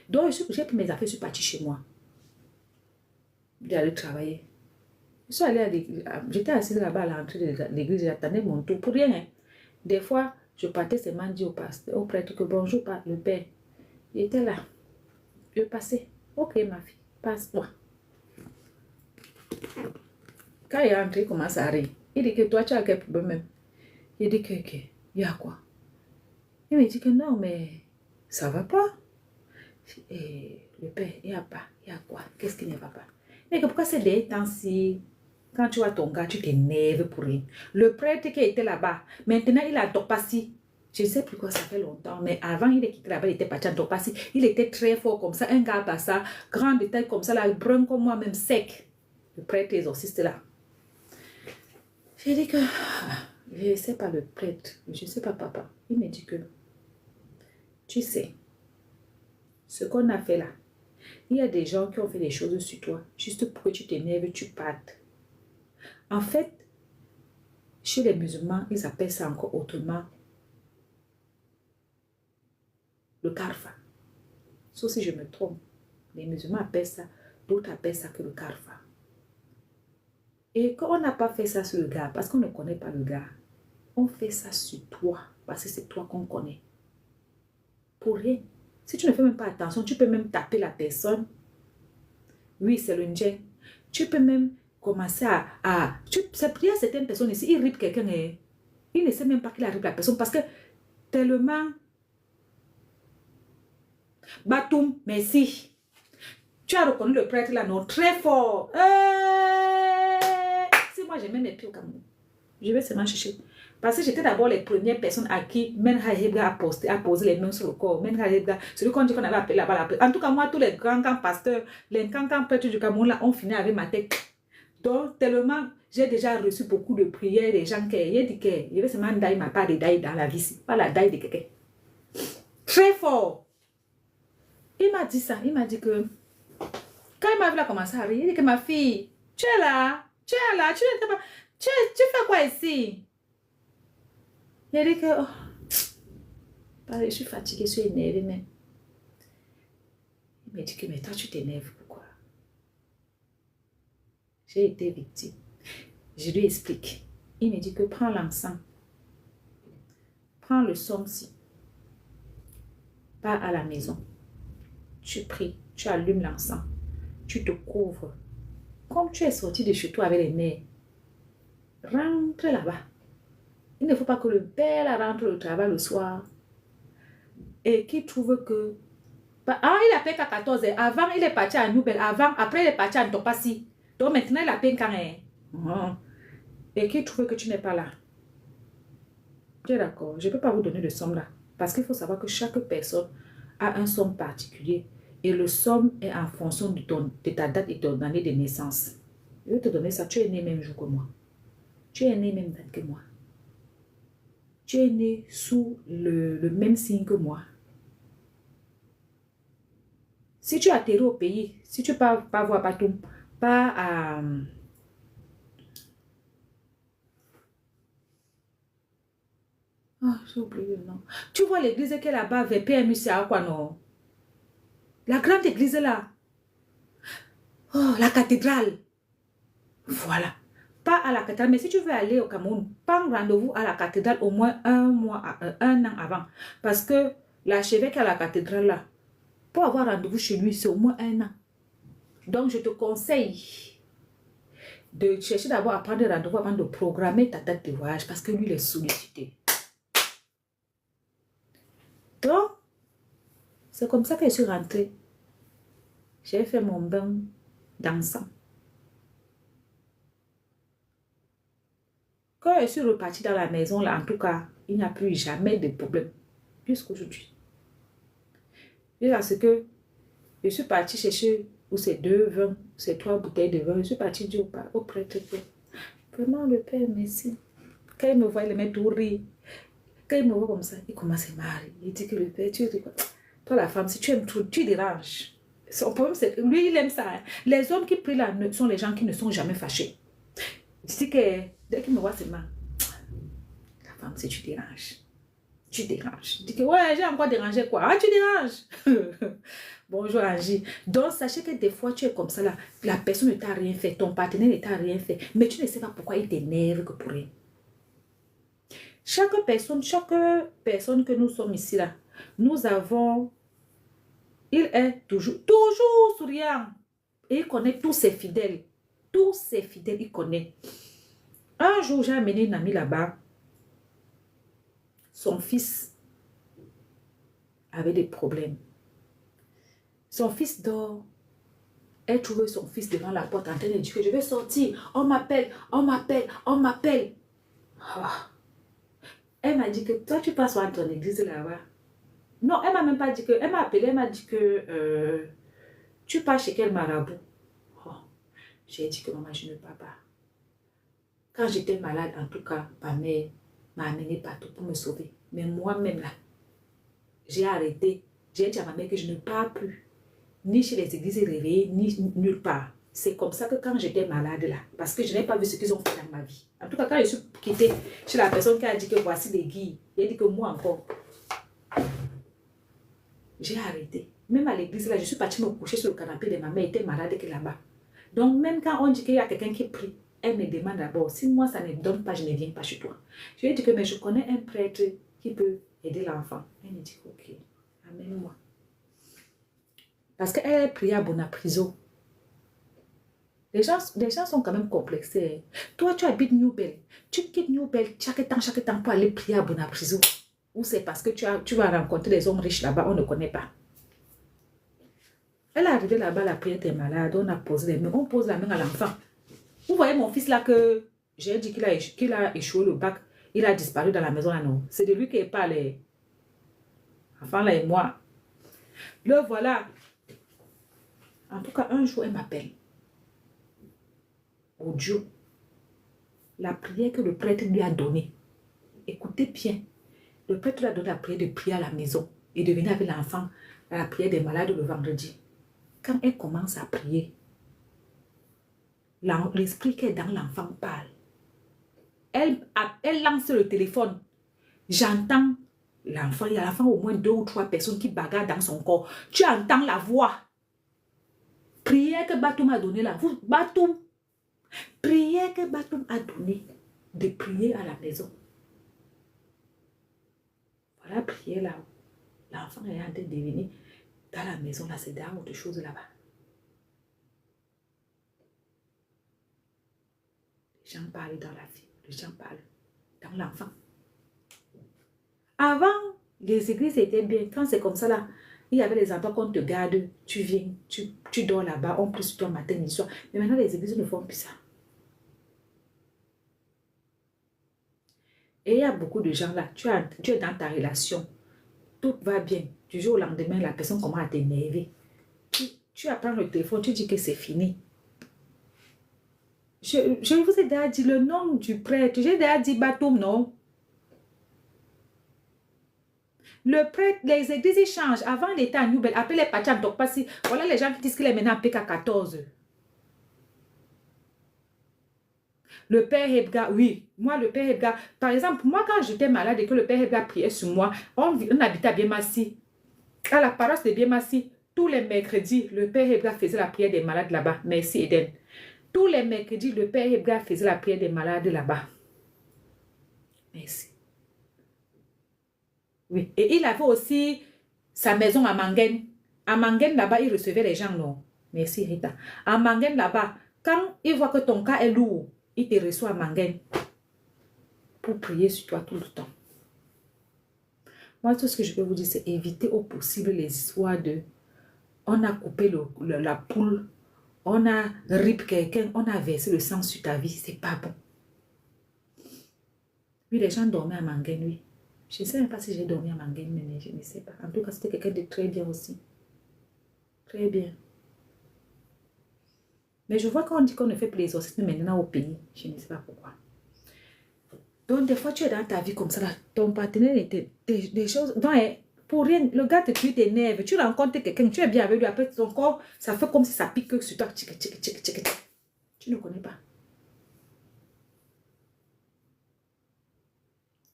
Donc, j'ai pris mes affaires, je suis partie chez moi. J'allais travailler. Je suis allée à l'église. J'étais assise là-bas à l'entrée de l'église, j'attendais mon tour pour rien. Hein? Des fois, je partais seulement dire au pasteur, au prêtre que bonjour, le père. Il était là. Je passais. Ok, ma fille, passe-moi. Quand il est entré, il commence à rire. Il dit que toi, tu as quel problème même? Il dit que, il y a quoi? Il me dit que non, mais ça va pas. Et le père, il n'y a pas. Il y a quoi? Qu'est-ce qui ne va pas? Mais pourquoi c'est des temps-ci, quand tu vois ton gars, tu t'énerves pour rien? Le prêtre qui était là-bas, maintenant, il a Topassi. Je ne sais plus quoi, ça fait longtemps, mais avant, il est quitté là-bas, il était parti en Topassi. Il était très fort comme ça, un gars comme ça, grand de tête comme ça, là, brun comme moi, même sec. Le prêtre exorciste là. J'ai dit que, je ne sais pas le prêtre, je ne sais pas papa. Il me dit que, tu sais, ce qu'on a fait là, il y a des gens qui ont fait des choses sur toi, juste pour que tu t'énerves, tu partes. En fait, chez les musulmans, ils appellent ça encore autrement le karfa. Sauf si je me trompe. Les musulmans appellent ça, d'autres appellent ça que le karfa. Et quand on n'a pas fait ça sur le gars, parce qu'on ne connaît pas le gars, on fait ça sur toi, parce que c'est toi qu'on connaît. Pour rien. Si tu ne fais même pas attention, tu peux même taper la personne. Oui, c'est le ndjen. Tu peux même commencer il y a certaines personnes ici, ils ripent quelqu'un et il ne sait même pas qu'il a ripé la personne parce que tellement... Batoum, merci. Tu as reconnu le prêtre là, non? Très fort. Si moi j'ai même mes pieds au Cameroun, je vais seulement chercher. Parce que j'étais d'abord les premières personnes à qui Menha Hebga a posé les mains sur le corps. Menha Hebga, celui qu'on dit qu'on avait appelé là-bas. En tout cas, moi, tous les grands pasteurs, les grands prêtres du Cameroun là, ont fini avec ma tête. Donc, tellement, j'ai déjà reçu beaucoup de prières des gens qui ont dit que je vais seulement dailler ma part de daille dans la vie, pas la daille de quelqu'un. Très fort. Il m'a dit ça, il m'a dit que quand il m'a vu là commencer à rire, il dit que ma fille, tu es là, tu n'étais pas, tu fais quoi ici? Il a dit que, oh, je suis fatiguée, je suis énervée même. Il me dit que, mais toi, tu t'énerves, pourquoi? J'ai été victime. Je lui explique. Il me dit que prends l'encens. Prends le somme-ci. Pars à la maison. Tu pries, tu allumes l'encens. Tu te couvres. Comme tu es sorti de chez toi avec les mères, rentre là-bas. Il ne faut pas que le père rentre au travail le soir et qu'il trouve que... Ah, il a payé qu'à 14 heures. Avant, il est parti à Nouvelle. Après, il est parti à Ntopassi. Donc maintenant, il a payé quand même. Et qu'il trouve que tu n'es pas là. Tu es d'accord? Je ne peux pas vous donner de somme là. Parce qu'il faut savoir que chaque personne a un somme particulier. Et le somme est en fonction de ta date et de ton année de naissance. Je vais te donner ça. Tu es né même jour que moi. Tu es né même date que moi. Tu es né sous le même signe que moi. Si tu atterris au pays, si tu pars pas voir Batoum, pas à... Ah, j'ai oublié le nom. Tu vois l'église qui est là-bas vers PMU, c'est à quoi non? La grande église là. Oh, la cathédrale. Voilà. Pas à la cathédrale, mais si tu veux aller au Cameroun, prends rendez-vous à la cathédrale au moins un an avant. Parce que l'archevêque à la cathédrale là, pour avoir rendez-vous chez lui, c'est au moins un an. Donc, je te conseille de chercher d'abord à prendre rendez-vous avant de programmer ta date de voyage parce que lui, il est sollicité. Donc, c'est comme ça que je suis rentrée. J'ai fait mon bain d'encens. Quand je suis repartie dans la maison, là, en tout cas, il n'y a plus jamais de problème jusqu'aujourd'hui. Jusqu'à ce que je suis partie chercher où c'est 2 vins, c'est 3 bouteilles de vin. Je suis partie dire au prêtre que vraiment le père, merci. Quand il me voit, il met tout rire. Quand il me voit comme ça, il commence à marrer. Il dit que le père, tu dis quoi? Toi, la femme, si tu aimes tout, tu déranges. Son problème, c'est lui, il aime ça. Hein. Les hommes qui prient là sont les gens qui ne sont jamais fâchés. Je dis que dès qu'il me voit, c'est marrant. La femme, si tu déranges. Tu déranges. Je dis que ouais, j'ai encore dérangé quoi? Ah, tu déranges. Bonjour Angie. Donc, sachez que des fois, tu es comme ça là. La personne ne t'a rien fait. Ton partenaire ne t'a rien fait. Mais tu ne sais pas pourquoi il t'énerve que pour rien. Chaque personne que nous sommes ici là, nous avons... Il est toujours souriant. Et il connaît tous ses fidèles. Tous ses fidèles, il connaît. Un jour, j'ai amené une amie là-bas. Son fils avait des problèmes. Son fils dort. Elle trouve son fils devant la porte en train de dire que je vais sortir. On m'appelle, on m'appelle, on m'appelle. Ah. Elle m'a dit que toi, tu passes à ton église là-bas. Non, elle m'a même pas dit que... Elle m'a appelé, elle m'a dit que... tu pars chez quel marabout? Oh. J'ai dit que maman, je ne pars pas. Quand j'étais malade, en tout cas, ma mère m'a amené partout pour me sauver. Mais moi-même là, j'ai arrêté. J'ai dit à ma mère que je ne pars plus. Ni chez les églises réveillées, ni nulle part. C'est comme ça que quand j'étais malade là, parce que je n'ai pas vu ce qu'ils ont fait dans ma vie. En tout cas, quand je suis quittée chez la personne qui a dit que voici les guides, il a dit que moi encore, j'ai arrêté. Même à l'église là, je suis partie me coucher sur le canapé de ma mère, était malade que là-bas. Donc même quand on dit qu'il y a quelqu'un qui prie, elle me demande d'abord, si moi ça ne donne pas, je ne viens pas chez toi. Je lui ai dit que mais je connais un prêtre qui peut aider l'enfant. Elle me dit ok, amène-moi. Parce qu'elle priait à Bonapriso. Les gens sont quand même complexés. Toi, tu habites New Bell. Tu quittes New Bell chaque temps pour aller prier à Bonapriso. Ou c'est parce que tu vas rencontrer des hommes riches là-bas, on ne connaît pas. Elle est arrivée là-bas, la prière était malade, on a posé les mains, on pose la main à l'enfant. Vous voyez mon fils là que j'ai dit qu'il a échoué le bac, il a disparu dans la maison là, non. C'est de lui qui parle. Enfant là et moi. Le voilà. En tout cas, un jour, elle m'appelle. Audio. La prière que le prêtre lui a donnée. Écoutez bien. Le prêtre lui a donné la prière de prier à la maison et de venir avec l'enfant à la prière des malades le vendredi. Quand elle commence à prier, l'esprit qui est dans l'enfant parle. Elle lance le téléphone. J'entends l'enfant. Il y a l'enfant au moins 2 ou 3 personnes qui bagarrent dans son corps. Tu entends la voix. Prière que Batoum a donné là. Vous, Batoum. Prière que Batoum a donné. De prier à la maison. Voilà, prière là. L'enfant est en train de devenir dans la maison là. C'est dans autre chose là-bas. Les gens parlent dans la vie. Les gens parlent dans l'enfant. Avant, les églises étaient bien. Quand c'est comme ça là, il y avait les endroits qu'on te garde, tu viens, tu dors là-bas, on plus toi matin et soir. Mais maintenant, les églises ne font plus ça. Et il y a beaucoup de gens là, tu es dans ta relation, tout va bien. Du jour au lendemain, la personne commence à t'énerver. Tu apprends le téléphone, tu dis que c'est fini. Je vous ai déjà dit le nom du prêtre. J'ai déjà dit Batoum, non? Le prêtre, les églises, ils changent. Avant, il était à Nouvelle. Après, les Pacham, donc pas si. Voilà les gens qui disent qu'il est maintenant à PK14. Le père Hebga, oui. Moi, le père Hebga, par exemple, moi, quand j'étais malade et que le père Hebga priait sur moi, on habitait à Biemassi. À la paroisse de Biemassi, tous les mercredis, le père Hebga faisait la prière des malades là-bas. Merci, Eden. Tous les mercredis, le père Hebga faisait la prière des malades là-bas. Merci. Oui. Et il avait aussi sa maison à Mangen. À Mangen, là-bas, il recevait les gens, non? Merci, Rita. À Mangen, là-bas, quand il voit que ton cas est lourd, il te reçoit à Mangen pour prier sur toi tout le temps. Moi, tout ce que je peux vous dire, c'est éviter au possible les histoires de on a coupé la poule, on a rip quelqu'un, on a versé le sang sur ta vie. C'est pas bon. Oui, les gens dormaient à Mangen, oui. Je ne sais même pas si j'ai dormi à Mangen, mais je ne sais pas. En tout cas, c'était quelqu'un de très bien aussi. Très bien. Mais je vois qu'on dit qu'on ne fait plus les exorcismes maintenant au pays. Je ne sais pas pourquoi. Donc, des fois, tu es dans ta vie comme ça, là, ton partenaire était des choses. Donc, pour rien, le gars te tue tes nerfs. Tu rencontres quelqu'un, tu es bien avec lui. Après, ton corps, ça fait comme si ça pique sur toi. Tu ne connais pas.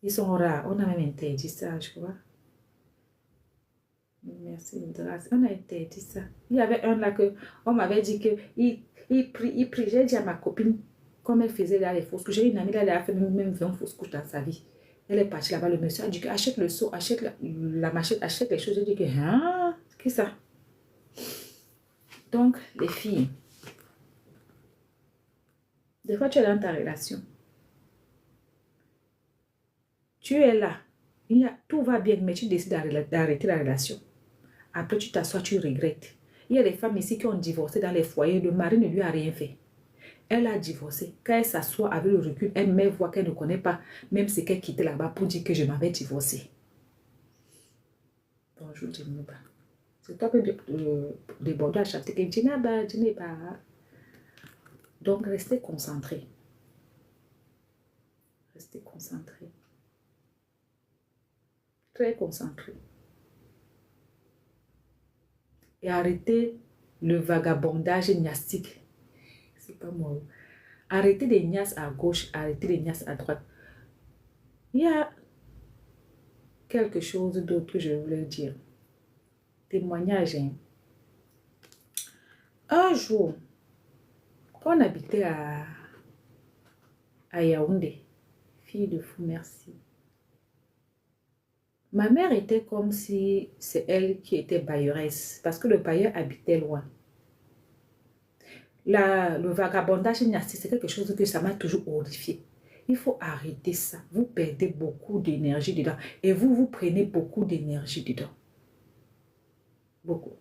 Ils sont rares. On a même interdit ça, je crois. Merci de grâce. On a interdit ça. Il y avait un là que on m'avait dit que il prie. J'ai dit à ma copine, comme elle faisait là les fausses couches. J'ai une amie là, elle a fait même 20 fausses couches dans sa vie. Elle est partie là-bas. Le monsieur a dit que achète le seau, achète la machette, achète les choses. J'ai dit que, hein, qu'est-ce que ça? Donc, les filles, des fois tu es dans ta relation. Tu es là. Tout va bien, mais tu décides d'arrêter la relation. Après, tu t'assois, tu regrettes. Il y a des femmes ici qui ont divorcé dans les foyers. Le mari ne lui a rien fait. Elle a divorcé. Quand elle s'assoit avec le recul, elle même voit qu'elle ne connaît pas, même ce qu'elle quittait là-bas pour dire que je m'avais divorcé. Bonjour, Djinaba. C'est toi qui déborde à chanter que Djinaba. Donc, restez concentrés. Restez concentrés. Très concentrés. Et arrêtez le vagabondage niastique. C'est pas moi. Arrêtez les nias à gauche, arrêtez les nias à droite. Il y a quelque chose d'autre que je voulais dire. Témoignage. Hein. Un jour, quand on habitait à Yaoundé, fille de fou, merci. Ma mère était comme si c'est elle qui était bailleresse, parce que le bailleur habitait loin. Le vagabondage niastique, c'est quelque chose que ça m'a toujours horrifié. Il faut arrêter ça. Vous perdez beaucoup d'énergie dedans. Et vous prenez beaucoup d'énergie dedans. Beaucoup.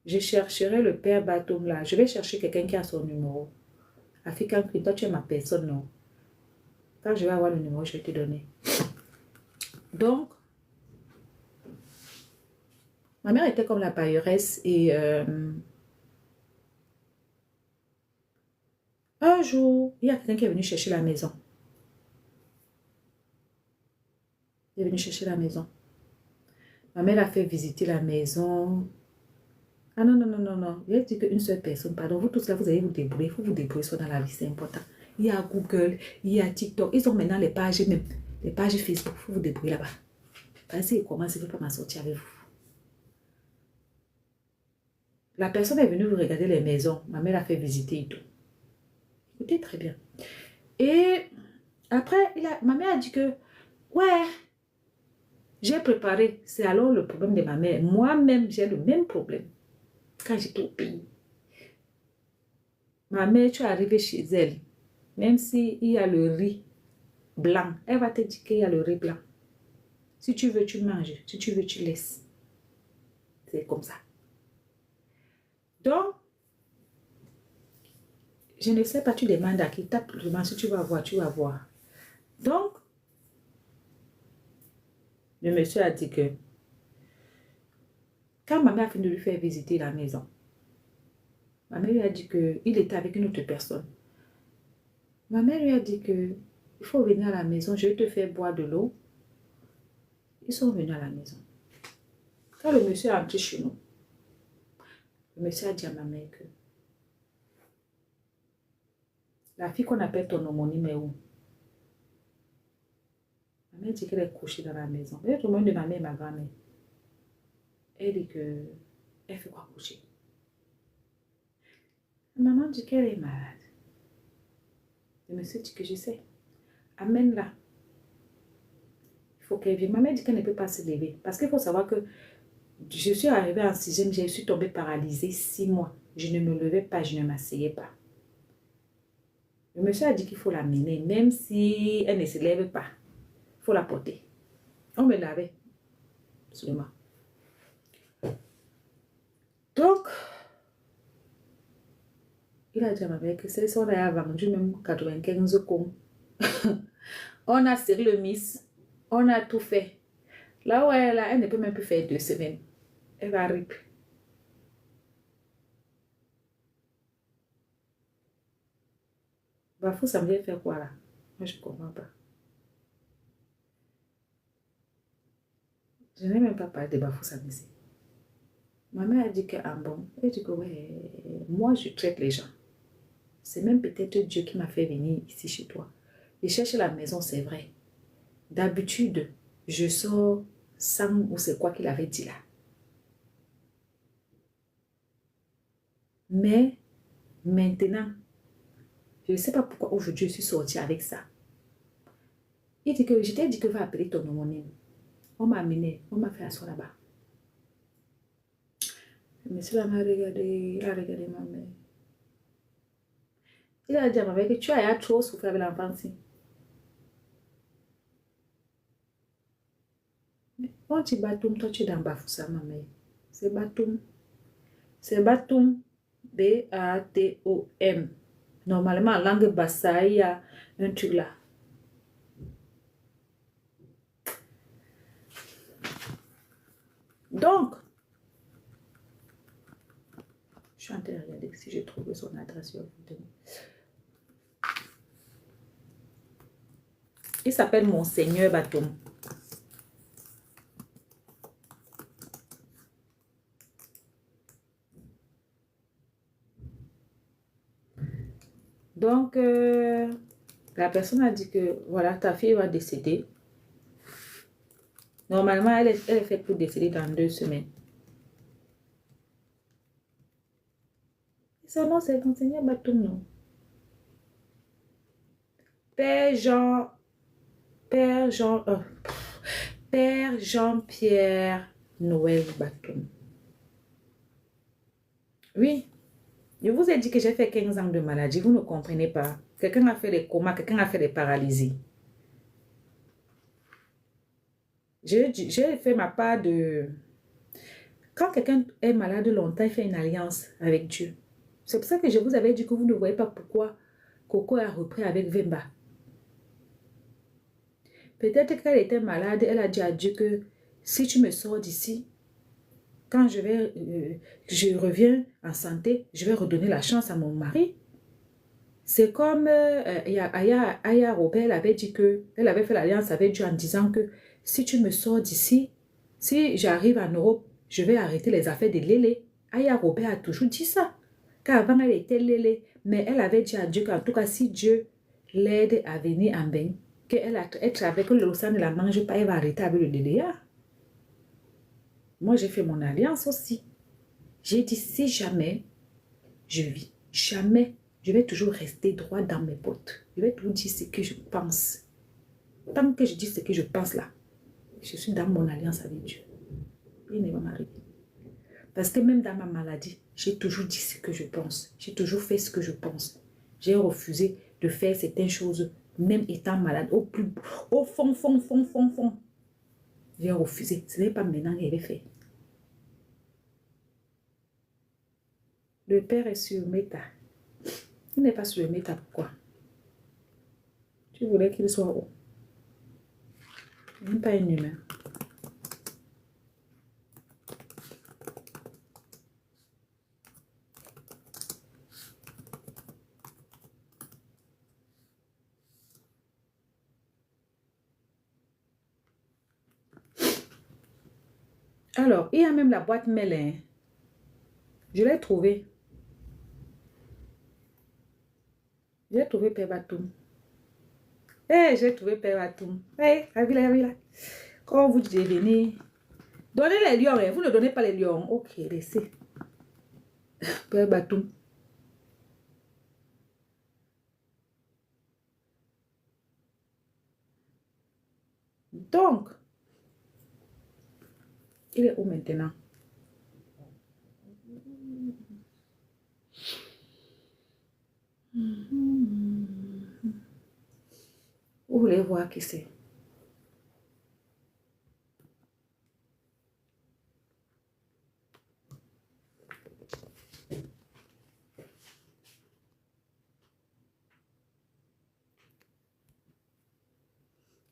Je chercherai le père Batoum là. Je vais chercher quelqu'un qui a son numéro. African Queen, toi tu es ma personne, non? Quand je vais avoir le numéro, je vais te donner. Donc, ma mère était comme la bailleresse et un jour, il y a quelqu'un qui est venu chercher la maison. Il est venu chercher la maison. Ma mère a fait visiter la maison. Ah non, non, non, non, non. Je vais dire qu'une seule personne, pardon, vous tous là, vous allez vous débrouiller. Il faut vous débrouiller soit dans la vie, c'est important. Il y a Google, il y a TikTok. Ils ont maintenant les pages même, les pages Facebook. Il faut vous débrouiller là-bas. Parce que comment je ne vais pas m'en sortir avec vous. La personne est venue regarder les maisons. Ma mère a fait visiter et tout. Écoutez, très bien. Et après, ma mère a dit que, ouais, j'ai préparé. C'est alors le problème de ma mère. Moi-même, j'ai le même problème quand j'étais au pays. Ma mère, tu es arrivée chez elle, même s'il y a le riz blanc, elle va te dire qu'il y a le riz blanc. Si tu veux, tu manges. Si tu veux, tu laisses. C'est comme ça. Donc, je ne sais pas, tu demandes à qui, tape le si tu vas voir, tu vas voir. Donc, le monsieur a dit que quand ma mère a fini de lui faire visiter la maison, ma mère lui a dit qu'il était avec une autre personne. Ma mère lui a dit que il faut venir à la maison, je vais te faire boire de l'eau. Ils sont venus à la maison. Quand le monsieur est entré chez nous, le monsieur a dit à ma mère que la fille qu'on appelle ton homonyme est où? Ma mère dit qu'elle est couchée dans la maison. Elle est au monde de ma mère et ma grand-mère. Elle dit que elle fait quoi coucher? Maman dit qu'elle est malade. Le monsieur dit que je sais. Amène-la. Il faut qu'elle vienne. Ma mère dit qu'elle ne peut pas se lever. Parce qu'il faut savoir que je suis arrivée en 6e, je suis tombée paralysée 6 mois. Je ne me levais pas, je ne m'asseyais pas. Le monsieur a dit qu'il faut l'amener, même si elle ne se lève pas. Il faut la porter. On me l'avait. Seulement. Donc, il a dit à ma mère que c'est ça, on a vendu même 95 cons. On a serré le miss. On a tout fait. Là où elle est, elle ne peut même plus faire 2 semaines. Elle va rip. Bafou, ça me vient faire quoi là? Moi, je ne comprends pas. Je n'ai même pas parlé de Bafou Samissé. Ma mère a dit que, ah bon, elle dit que, ouais, moi, je traite les gens. C'est même peut-être Dieu qui m'a fait venir ici chez toi. Je cherche la maison, c'est vrai. D'habitude, je sors sans ou c'est quoi qu'il avait dit là. Mais maintenant, je ne sais pas pourquoi aujourd'hui je suis sortie avec ça. Il dit que je t'ai dit que va appeler ton homonyme. On m'a amené, on m'a fait asseoir là-bas. Le monsieur là m'a regardé, il a regardé ma mère. Il a dit à ma mère que tu as trop souffert avec l'enfance. On dit Batoum, toi tu es dans Bafoussa, ma mère. C'est Batoum. C'est Batoum. B-A-T-O-M. Normalement, en langue bassa, il y a un truc là. Donc, je suis en train de regarder si j'ai trouvé son adresse sur Internet. Il s'appelle Monseigneur Batoum. Donc, la personne a dit que, voilà, ta fille va décéder. Normalement, elle est faite pour décéder dans 2 semaines. Son nom, c'est Monseigneur Batoum, non? Père Jean-Pierre Noël Batoum. Oui, je vous ai dit que j'ai fait 15 ans de maladie, vous ne comprenez pas. Quelqu'un a fait des comas, quelqu'un a fait des paralysies. J'ai fait ma part de... Quand quelqu'un est malade longtemps, il fait une alliance avec Dieu. C'est pour ça que je vous avais dit que vous ne voyez pas pourquoi Coco a repris avec Vemba. Peut-être qu'elle était malade, elle a dit à Dieu que si tu me sors d'ici, quand je reviens en santé, je vais redonner la chance à mon mari. C'est comme Aya Robert, elle avait dit que, elle avait fait l'alliance avec Dieu en disant que si tu me sors d'ici, si j'arrive en Europe, je vais arrêter les affaires de Lélé. Aya Robert a toujours dit ça. Car avant, elle était Lélé. Mais elle avait dit à Dieu qu'en tout cas, si Dieu l'aide à venir en bain, qu'elle travaille, que le sang ne la mange pas, elle va arrêter avec le Léléa. Moi, j'ai fait mon alliance aussi. J'ai dit, si jamais je vis, jamais, je vais toujours rester droit dans mes bottes. Je vais toujours dire ce que je pense. Tant que je dis ce que je pense là, je suis dans mon alliance avec Dieu. Il ne va m'arriver. Parce que même dans ma maladie, j'ai toujours dit ce que je pense. J'ai toujours fait ce que je pense. J'ai refusé de faire certaines choses, même étant malade, au fond. J'ai refusé. Ce n'est pas maintenant qu'il est fait. Le Père est sur Meta. Il n'est pas sur le Meta. Pourquoi? Tu voulais qu'il soit où? Même pas un humain. Alors, il y a même la boîte mail. Hein. Je l'ai trouvée. J'ai trouvé Père Batoum. J'ai trouvé Père Batoum. Avila. Quand vous devenez... Donnez les lions. Hein. Vous ne donnez pas les lions. Ok, laissez. Père Batoum. Donc, il est où maintenant? Vous voulez voir qui c'est?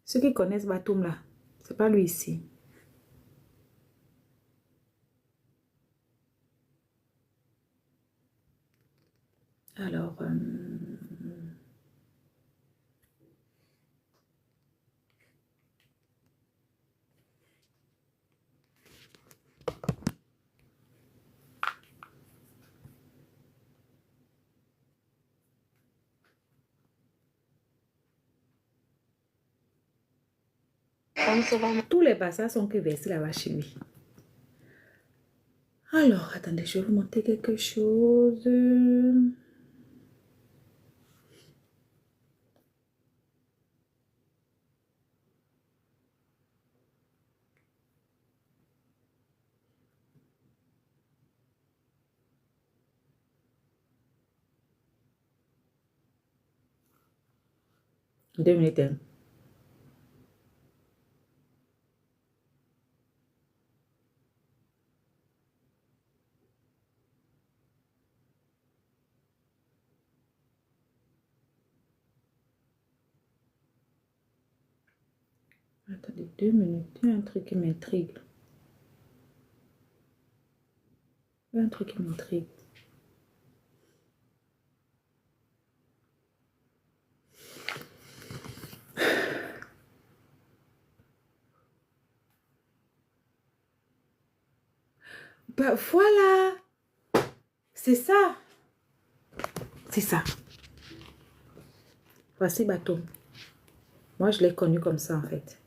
Ceux qui connaissent Batoum là, c'est pas lui ici. Alors, tous les bazars sont que versés là-bas chez lui. Alors, attendez, je vais vous montrer quelque chose. 2 minutes. Hein. Attendez, 2 minutes. Il y a un truc qui m'intrigue. Il y a un truc qui m'intrigue. Bah voilà. C'est ça. C'est ça. Voici Batoum. Moi, je l'ai connu comme ça, en fait.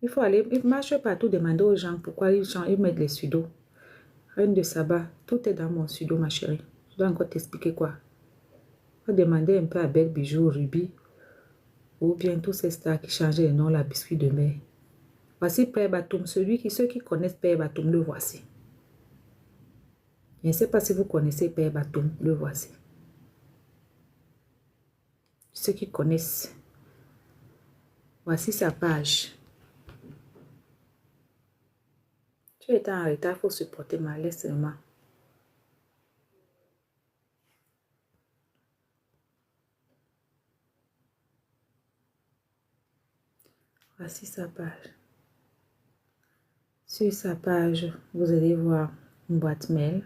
Il faut aller, il marche partout, demander aux gens pourquoi ils mettent les pseudos. Reine de Saba, tout est dans mon pseudo, ma chérie. Je dois encore t'expliquer quoi. Il faut demander un peu à Belle Bijou, Ruby, ou bien tous ces stars qui changeaient les noms, la biscuit de mer. Voici Père Batoum, ceux qui connaissent Père Batoum, le voici. Je ne sais pas si vous connaissez Père Batoum, le voici. Ceux qui connaissent, voici sa page. Tu es en retard, il faut supporter ma laisse seulement. Voici sa page. Sur sa page, vous allez voir une boîte mail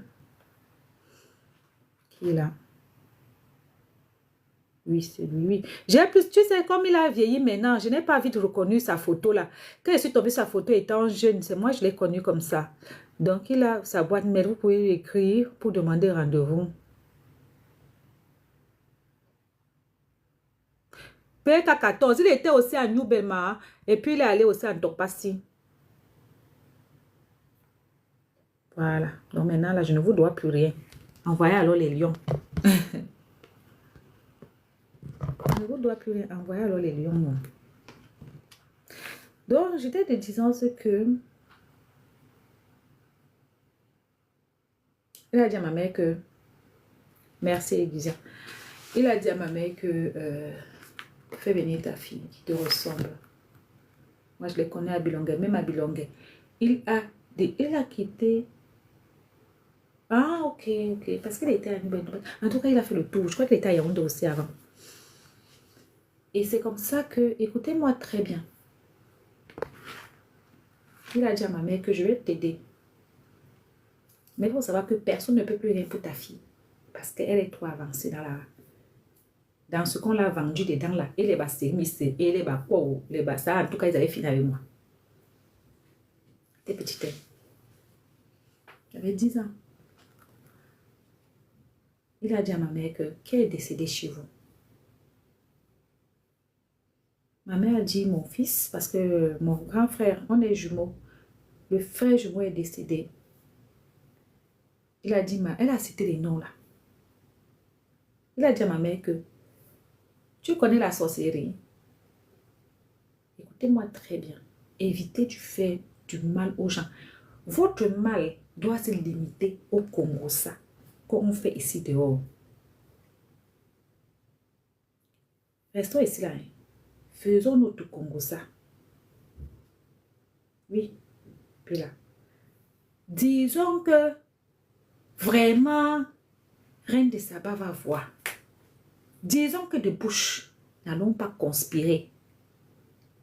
qui est là. Oui, c'est lui, oui. J'ai plus, tu sais, comme il a vieilli maintenant, je n'ai pas vite reconnu sa photo là. Quand je suis tombée sur sa photo étant jeune, c'est moi, je l'ai connu comme ça. Donc, il a sa boîte mail, vous pouvez lui écrire pour demander rendez-vous. PK14, il était aussi à New Belma et puis il est allé aussi à Dokpasi. Voilà. Donc maintenant, là, je ne vous dois plus rien. Envoyez alors les lions. Je ne vous dois plus rien. Envoyez alors les lions. Non. Donc, j'étais te disant ce que... Il a dit à ma mère que... Merci, Eglisia. Il a dit à ma mère que... fais venir ta fille qui te ressemble. Moi, je les connais à Bilongue. Même à Bilongue. Il a quitté... Ah, ok, ok. Parce qu'il était à Nubé. En tout cas, il a fait le tour. Je crois qu'il était à Yaoundé aussi avant. Et c'est comme ça que... Écoutez-moi très bien. Il a dit à ma mère que je vais t'aider. Mais il faut savoir que personne ne peut plus rien pour ta fille. Parce qu'elle est trop avancée dans ce qu'on l'a vendu dedans là. Et les bassémis, et les bakouou, les bassa. En tout cas, ils avaient fini avec moi. T'es petite. J'avais 10 ans. Il a dit à ma mère qu'elle est décédée chez vous. Ma mère a dit, mon fils, parce que mon grand frère, on est jumeaux. Le frère jumeau est décédé. Il a dit, elle a cité les noms là. Il a dit à ma mère que tu connais la sorcellerie. Écoutez-moi très bien. Évitez de faire du mal aux gens. Votre mal doit se limiter au Congo, ça, qu'on fait ici dehors. Restons ici là. Hein. Faisons notre Congo, ça. Oui. Puis là. Disons que vraiment, Reine de Saba va voir. Disons que de bouche n'allons pas conspirer.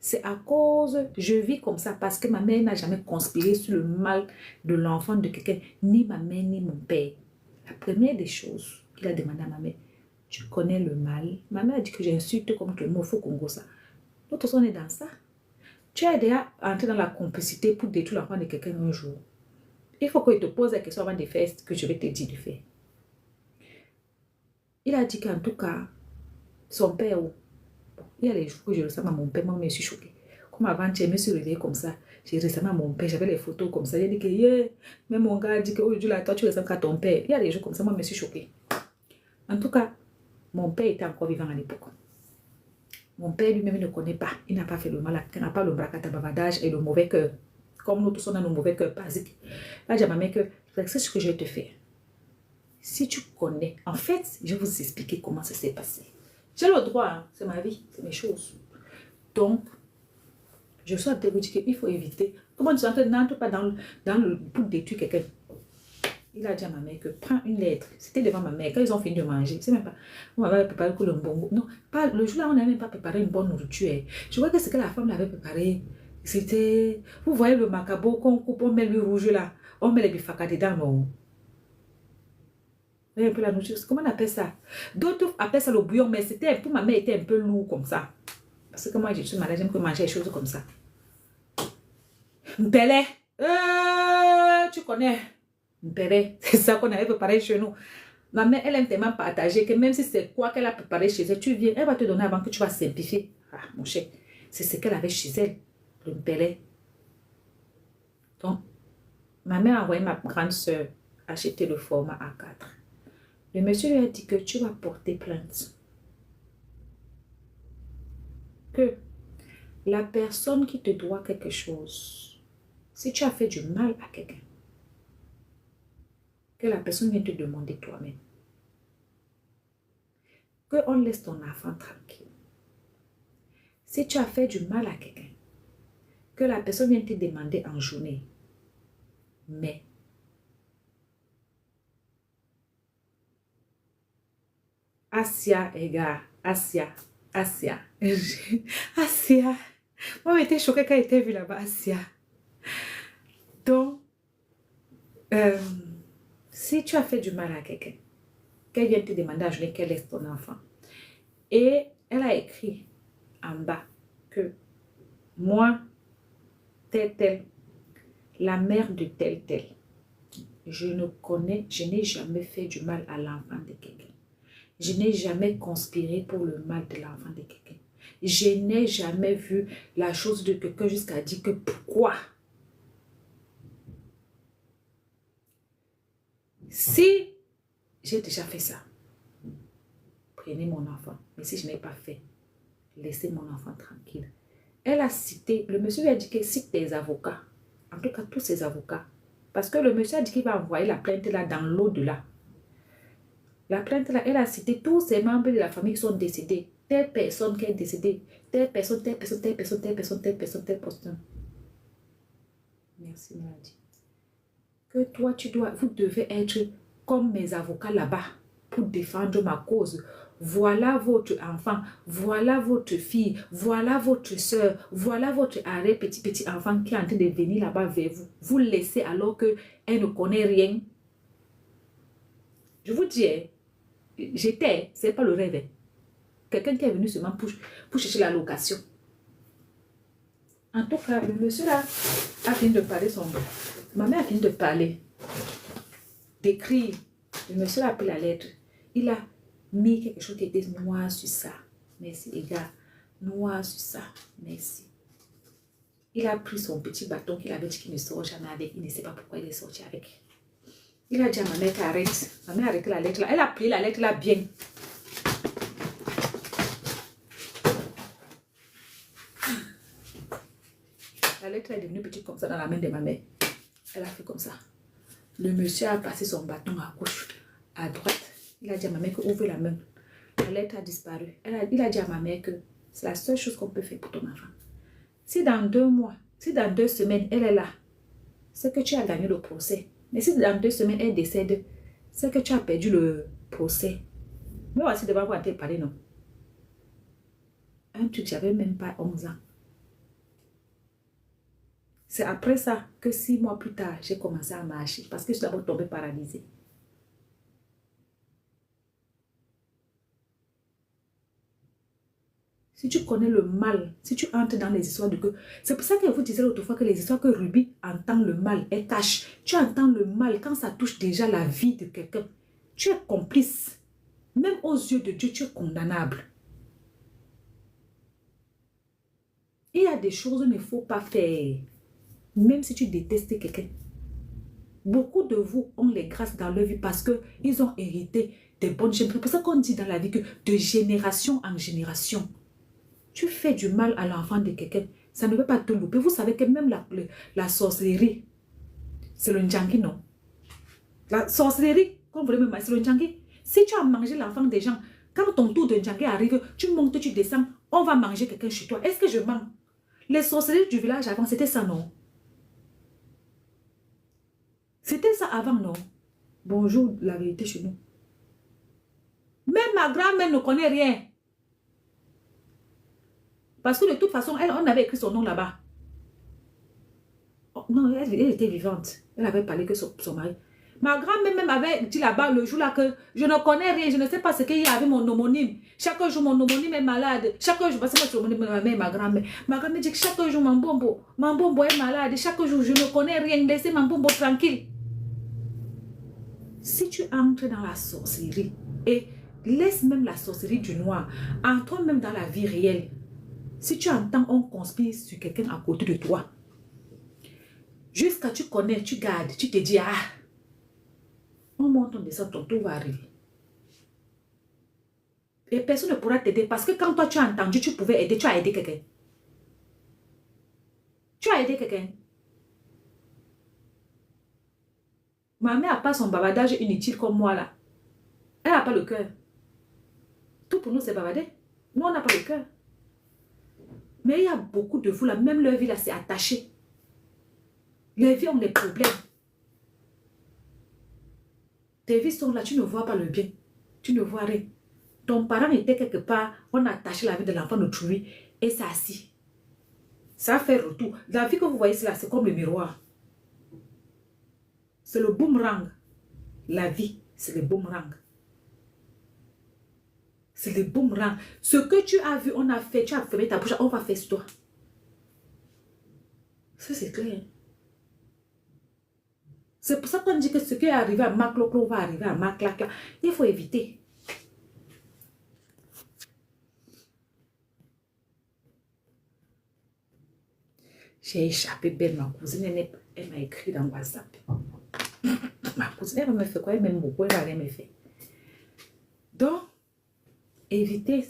C'est à cause, je vis comme ça parce que ma mère n'a jamais conspiré sur le mal de l'enfant de quelqu'un, ni ma mère, ni mon père. La première des choses qu'il a demandé à ma mère, tu connais le mal. Ma mère a dit que j'insulte comme tout le monde, il faut qu'on go ça. L'autre, on est dans ça. Tu es déjà entré dans la complicité pour détruire l'enfant de quelqu'un un jour. Il faut qu'il te pose la question avant de faire ce que je vais te dire de faire. Il a dit qu'en tout cas, son père, bon, il y a les jours que je ressemble à mon père, moi, je suis choquée. Comme avant, je me suis réveillée comme ça. J'ai ressemblé à mon père, j'avais les photos comme ça. Il a dit que, yeah. Même mon gars a dit que, oh, Dieu, là, toi, tu ressembles à ton père. Il y a des jours comme ça, moi, je me suis choquée. En tout cas, mon père était encore vivant à l'époque. Mon père lui-même ne connaît pas. Il n'a pas fait le mal. Il n'a pas le bracata bavardage et le mauvais cœur. Comme nous tous, on a nos mauvais cœurs basiques. Là, j'ai dit à ma mère que c'est ce que je vais te faire. Si tu connais, en fait, je vais vous expliquer comment ça s'est passé. J'ai le droit, hein, c'est ma vie, c'est mes choses. Donc, je suis en train de vous dire qu'il faut éviter. Comment tu n'entres pas dans le pour détruire quelqu'un. Il a dit à ma mère que prends une lettre. C'était devant ma mère. Quand ils ont fini de manger, c'est même pas. On m'avait préparé le bonbon. Non, pas, le jour-là, on n'avait même pas préparé une bonne nourriture. Je vois que ce que la femme l'avait préparé, c'était. Vous voyez le macabo qu'on coupe, on met le rouge là. On met les bifaka dedans, non? Un peu la nourriture. Comment on appelle ça? D'autres appellent ça le bouillon, mais c'était pour ma mère, était un peu lourd comme ça. Parce que moi, je suis malade, j'aime que manger des choses comme ça. Mpele. Tu connais. Mpele. C'est ça qu'on avait préparé chez nous. Ma mère, elle aime tellement partager que même si c'est quoi qu'elle a préparé chez elle, tu viens, elle va te donner avant que tu vas simplifier. Ah, mon cher, c'est ce qu'elle avait chez elle, le mpele. Donc, ma mère a envoyé ma grande soeur acheter le format A4. Le monsieur lui a dit que tu vas porter plainte. Que la personne qui te doit quelque chose, si tu as fait du mal à quelqu'un, que la personne vienne te demander toi-même. Qu'on laisse ton enfant tranquille. Si tu as fait du mal à quelqu'un, que la personne vienne te demander en journée. Mais Asia, égard, Asia. Asia. Moi, j'étais choquée quand j'étais vue là-bas, Asia. Donc, si tu as fait du mal à quelqu'un, qu'elle vienne te demander en journée qu'elle laisse ton enfant. Et elle a écrit en bas que moi, telle, la mère de tel, je n'ai jamais fait du mal à l'enfant de quelqu'un. Je n'ai jamais conspiré pour le mal de l'enfant de quelqu'un. Je n'ai jamais vu la chose de quelqu'un jusqu'à dire que pourquoi. Si j'ai déjà fait ça, prenez mon enfant. Mais si je n'ai pas fait, laissez mon enfant tranquille. Elle a cité, le monsieur lui a dit qu'il cite des avocats. En tout cas, tous ces avocats. Parce que le monsieur a dit qu'il va envoyer la plainte là dans l'au-delà. La plainte là, elle a cité tous ces membres de la famille qui sont décédés. Telle personne qui est décédée. Telle personne, telle personne, telle personne, telle personne, telle personne, telle personne. Merci, Mélanie. Que toi, vous devez être comme mes avocats là-bas pour défendre ma cause. Voilà votre enfant, voilà votre fille, voilà votre soeur, voilà votre arrêt petit enfant qui est en train de venir là-bas vers vous. Vous laissez alors qu'elle ne connaît rien. Je vous dis, j'étais, c'est pas le rêve. Quelqu'un qui est venu seulement pour chercher la location. En tout cas, le monsieur là a fini de parler son... Ma mère a fini de parler, d'écrire. Le monsieur a pris la lettre. Il a mis quelque chose qui était noir sur ça. Merci les gars. Noir sur ça. Merci. Il a pris son petit bâton qu'il avait dit qu'il ne sort jamais avec. Il ne sait pas pourquoi il est sorti avec. Il a dit à ma mère qu'arrête. Ma mère a arrêté la lettre là. Elle a pris la lettre là bien. La lettre est devenue petite comme ça dans la main de ma mère. Elle a fait comme ça. Le monsieur a passé son bâton à gauche, à droite. Il a dit à ma mère que ouvre la main. La lettre a disparu. Il a dit à ma mère que c'est la seule chose qu'on peut faire pour ton enfant. Si dans 2 mois, si dans 2 semaines, elle est là, c'est que tu as gagné le procès. Mais si dans 2 semaines, elle décède, c'est que tu as perdu le procès. Mais voici devant vous en parler, non? Un truc, j'avais même pas 11 ans. C'est après ça que 6 mois plus tard, j'ai commencé à marcher parce que je suis d'abord tombée paralysée. Si tu connais le mal, si tu entres dans les histoires de que... C'est pour ça que je vous disais l'autre fois que les histoires que Ruby entend le mal, elle cache. Tu entends le mal quand ça touche déjà la vie de quelqu'un. Tu es complice. Même aux yeux de Dieu, tu es condamnable. Il y a des choses qu'il ne faut pas faire. Même si tu détestes quelqu'un. Beaucoup de vous ont les grâces dans leur vie parce qu'ils ont hérité des bonnes choses. C'est pour ça qu'on dit dans la vie que de génération en génération, tu fais du mal à l'enfant de quelqu'un, ça ne veut pas te louper. Vous savez que même la sorcellerie, c'est le Ndjangi, non? La sorcellerie, comme vous voulez me c'est le Ndjangi. Si tu as mangé l'enfant des gens, quand ton tour de Ndjangi arrive, tu montes, tu descends, on va manger quelqu'un chez toi. Est-ce que je mens? Les sorcelleries du village avant, c'était ça, non? C'était ça avant, non? Bonjour, la vérité chez nous. Même ma grand-mère ne connaît rien. Parce que de toute façon, on avait écrit son nom là-bas. Oh, non, elle était vivante. Elle avait parlé que son mari. Ma grand-mère même avait dit là-bas le jour là que je ne connais rien, je ne sais pas ce qu'il y a avec mon homonyme. Chaque jour, mon homonyme est malade. Chaque jour, parce que moi, je suis homonyme de ma mère et ma grand-mère. Ma grand-mère dit que chaque jour, mon bombo est malade. Chaque jour, je ne connais rien. Laissez mon bombo tranquille. Si tu entres dans la sorcellerie et laisse même la sorcellerie du noir, entre même dans la vie réelle, si tu entends on conspire sur quelqu'un à côté de toi, jusqu'à tu connais, tu gardes, tu te dis, ah, on monte, on descend, ton tour va arriver. Et personne ne pourra t'aider parce que quand toi tu as entendu, tu pouvais aider, tu as aidé quelqu'un. Tu as aidé quelqu'un. Ma mère n'a pas son bavardage inutile comme moi là. Elle n'a pas le cœur. Tout pour nous c'est bavarder. Nous on n'a pas le cœur. Mais il y a beaucoup de vous là, même leur vie là c'est attaché. Les vies ont des problèmes. Tes vies sont là, tu ne vois pas le bien. Tu ne vois rien. Ton parent était quelque part, on a attaché la vie de l'enfant d'autrui et ça assis. Ça fait retour. La vie que vous voyez là, c'est comme le miroir. C'est le boomerang. La vie, c'est le boomerang. C'est le boomerang. Ce que tu as vu, on a fait, tu as fermé ta bouche, on va faire sur toi. Ça, c'est clair. C'est pour ça qu'on dit que ce qui est arrivé à Marc Loclo va arriver à Marc Lacla. Il faut éviter. J'ai échappé belle, ma cousine, elle m'a écrit dans WhatsApp. ma cousine, elle va me faire quoi? Elle m'aime beaucoup, elle va rien me faire. Donc, évitez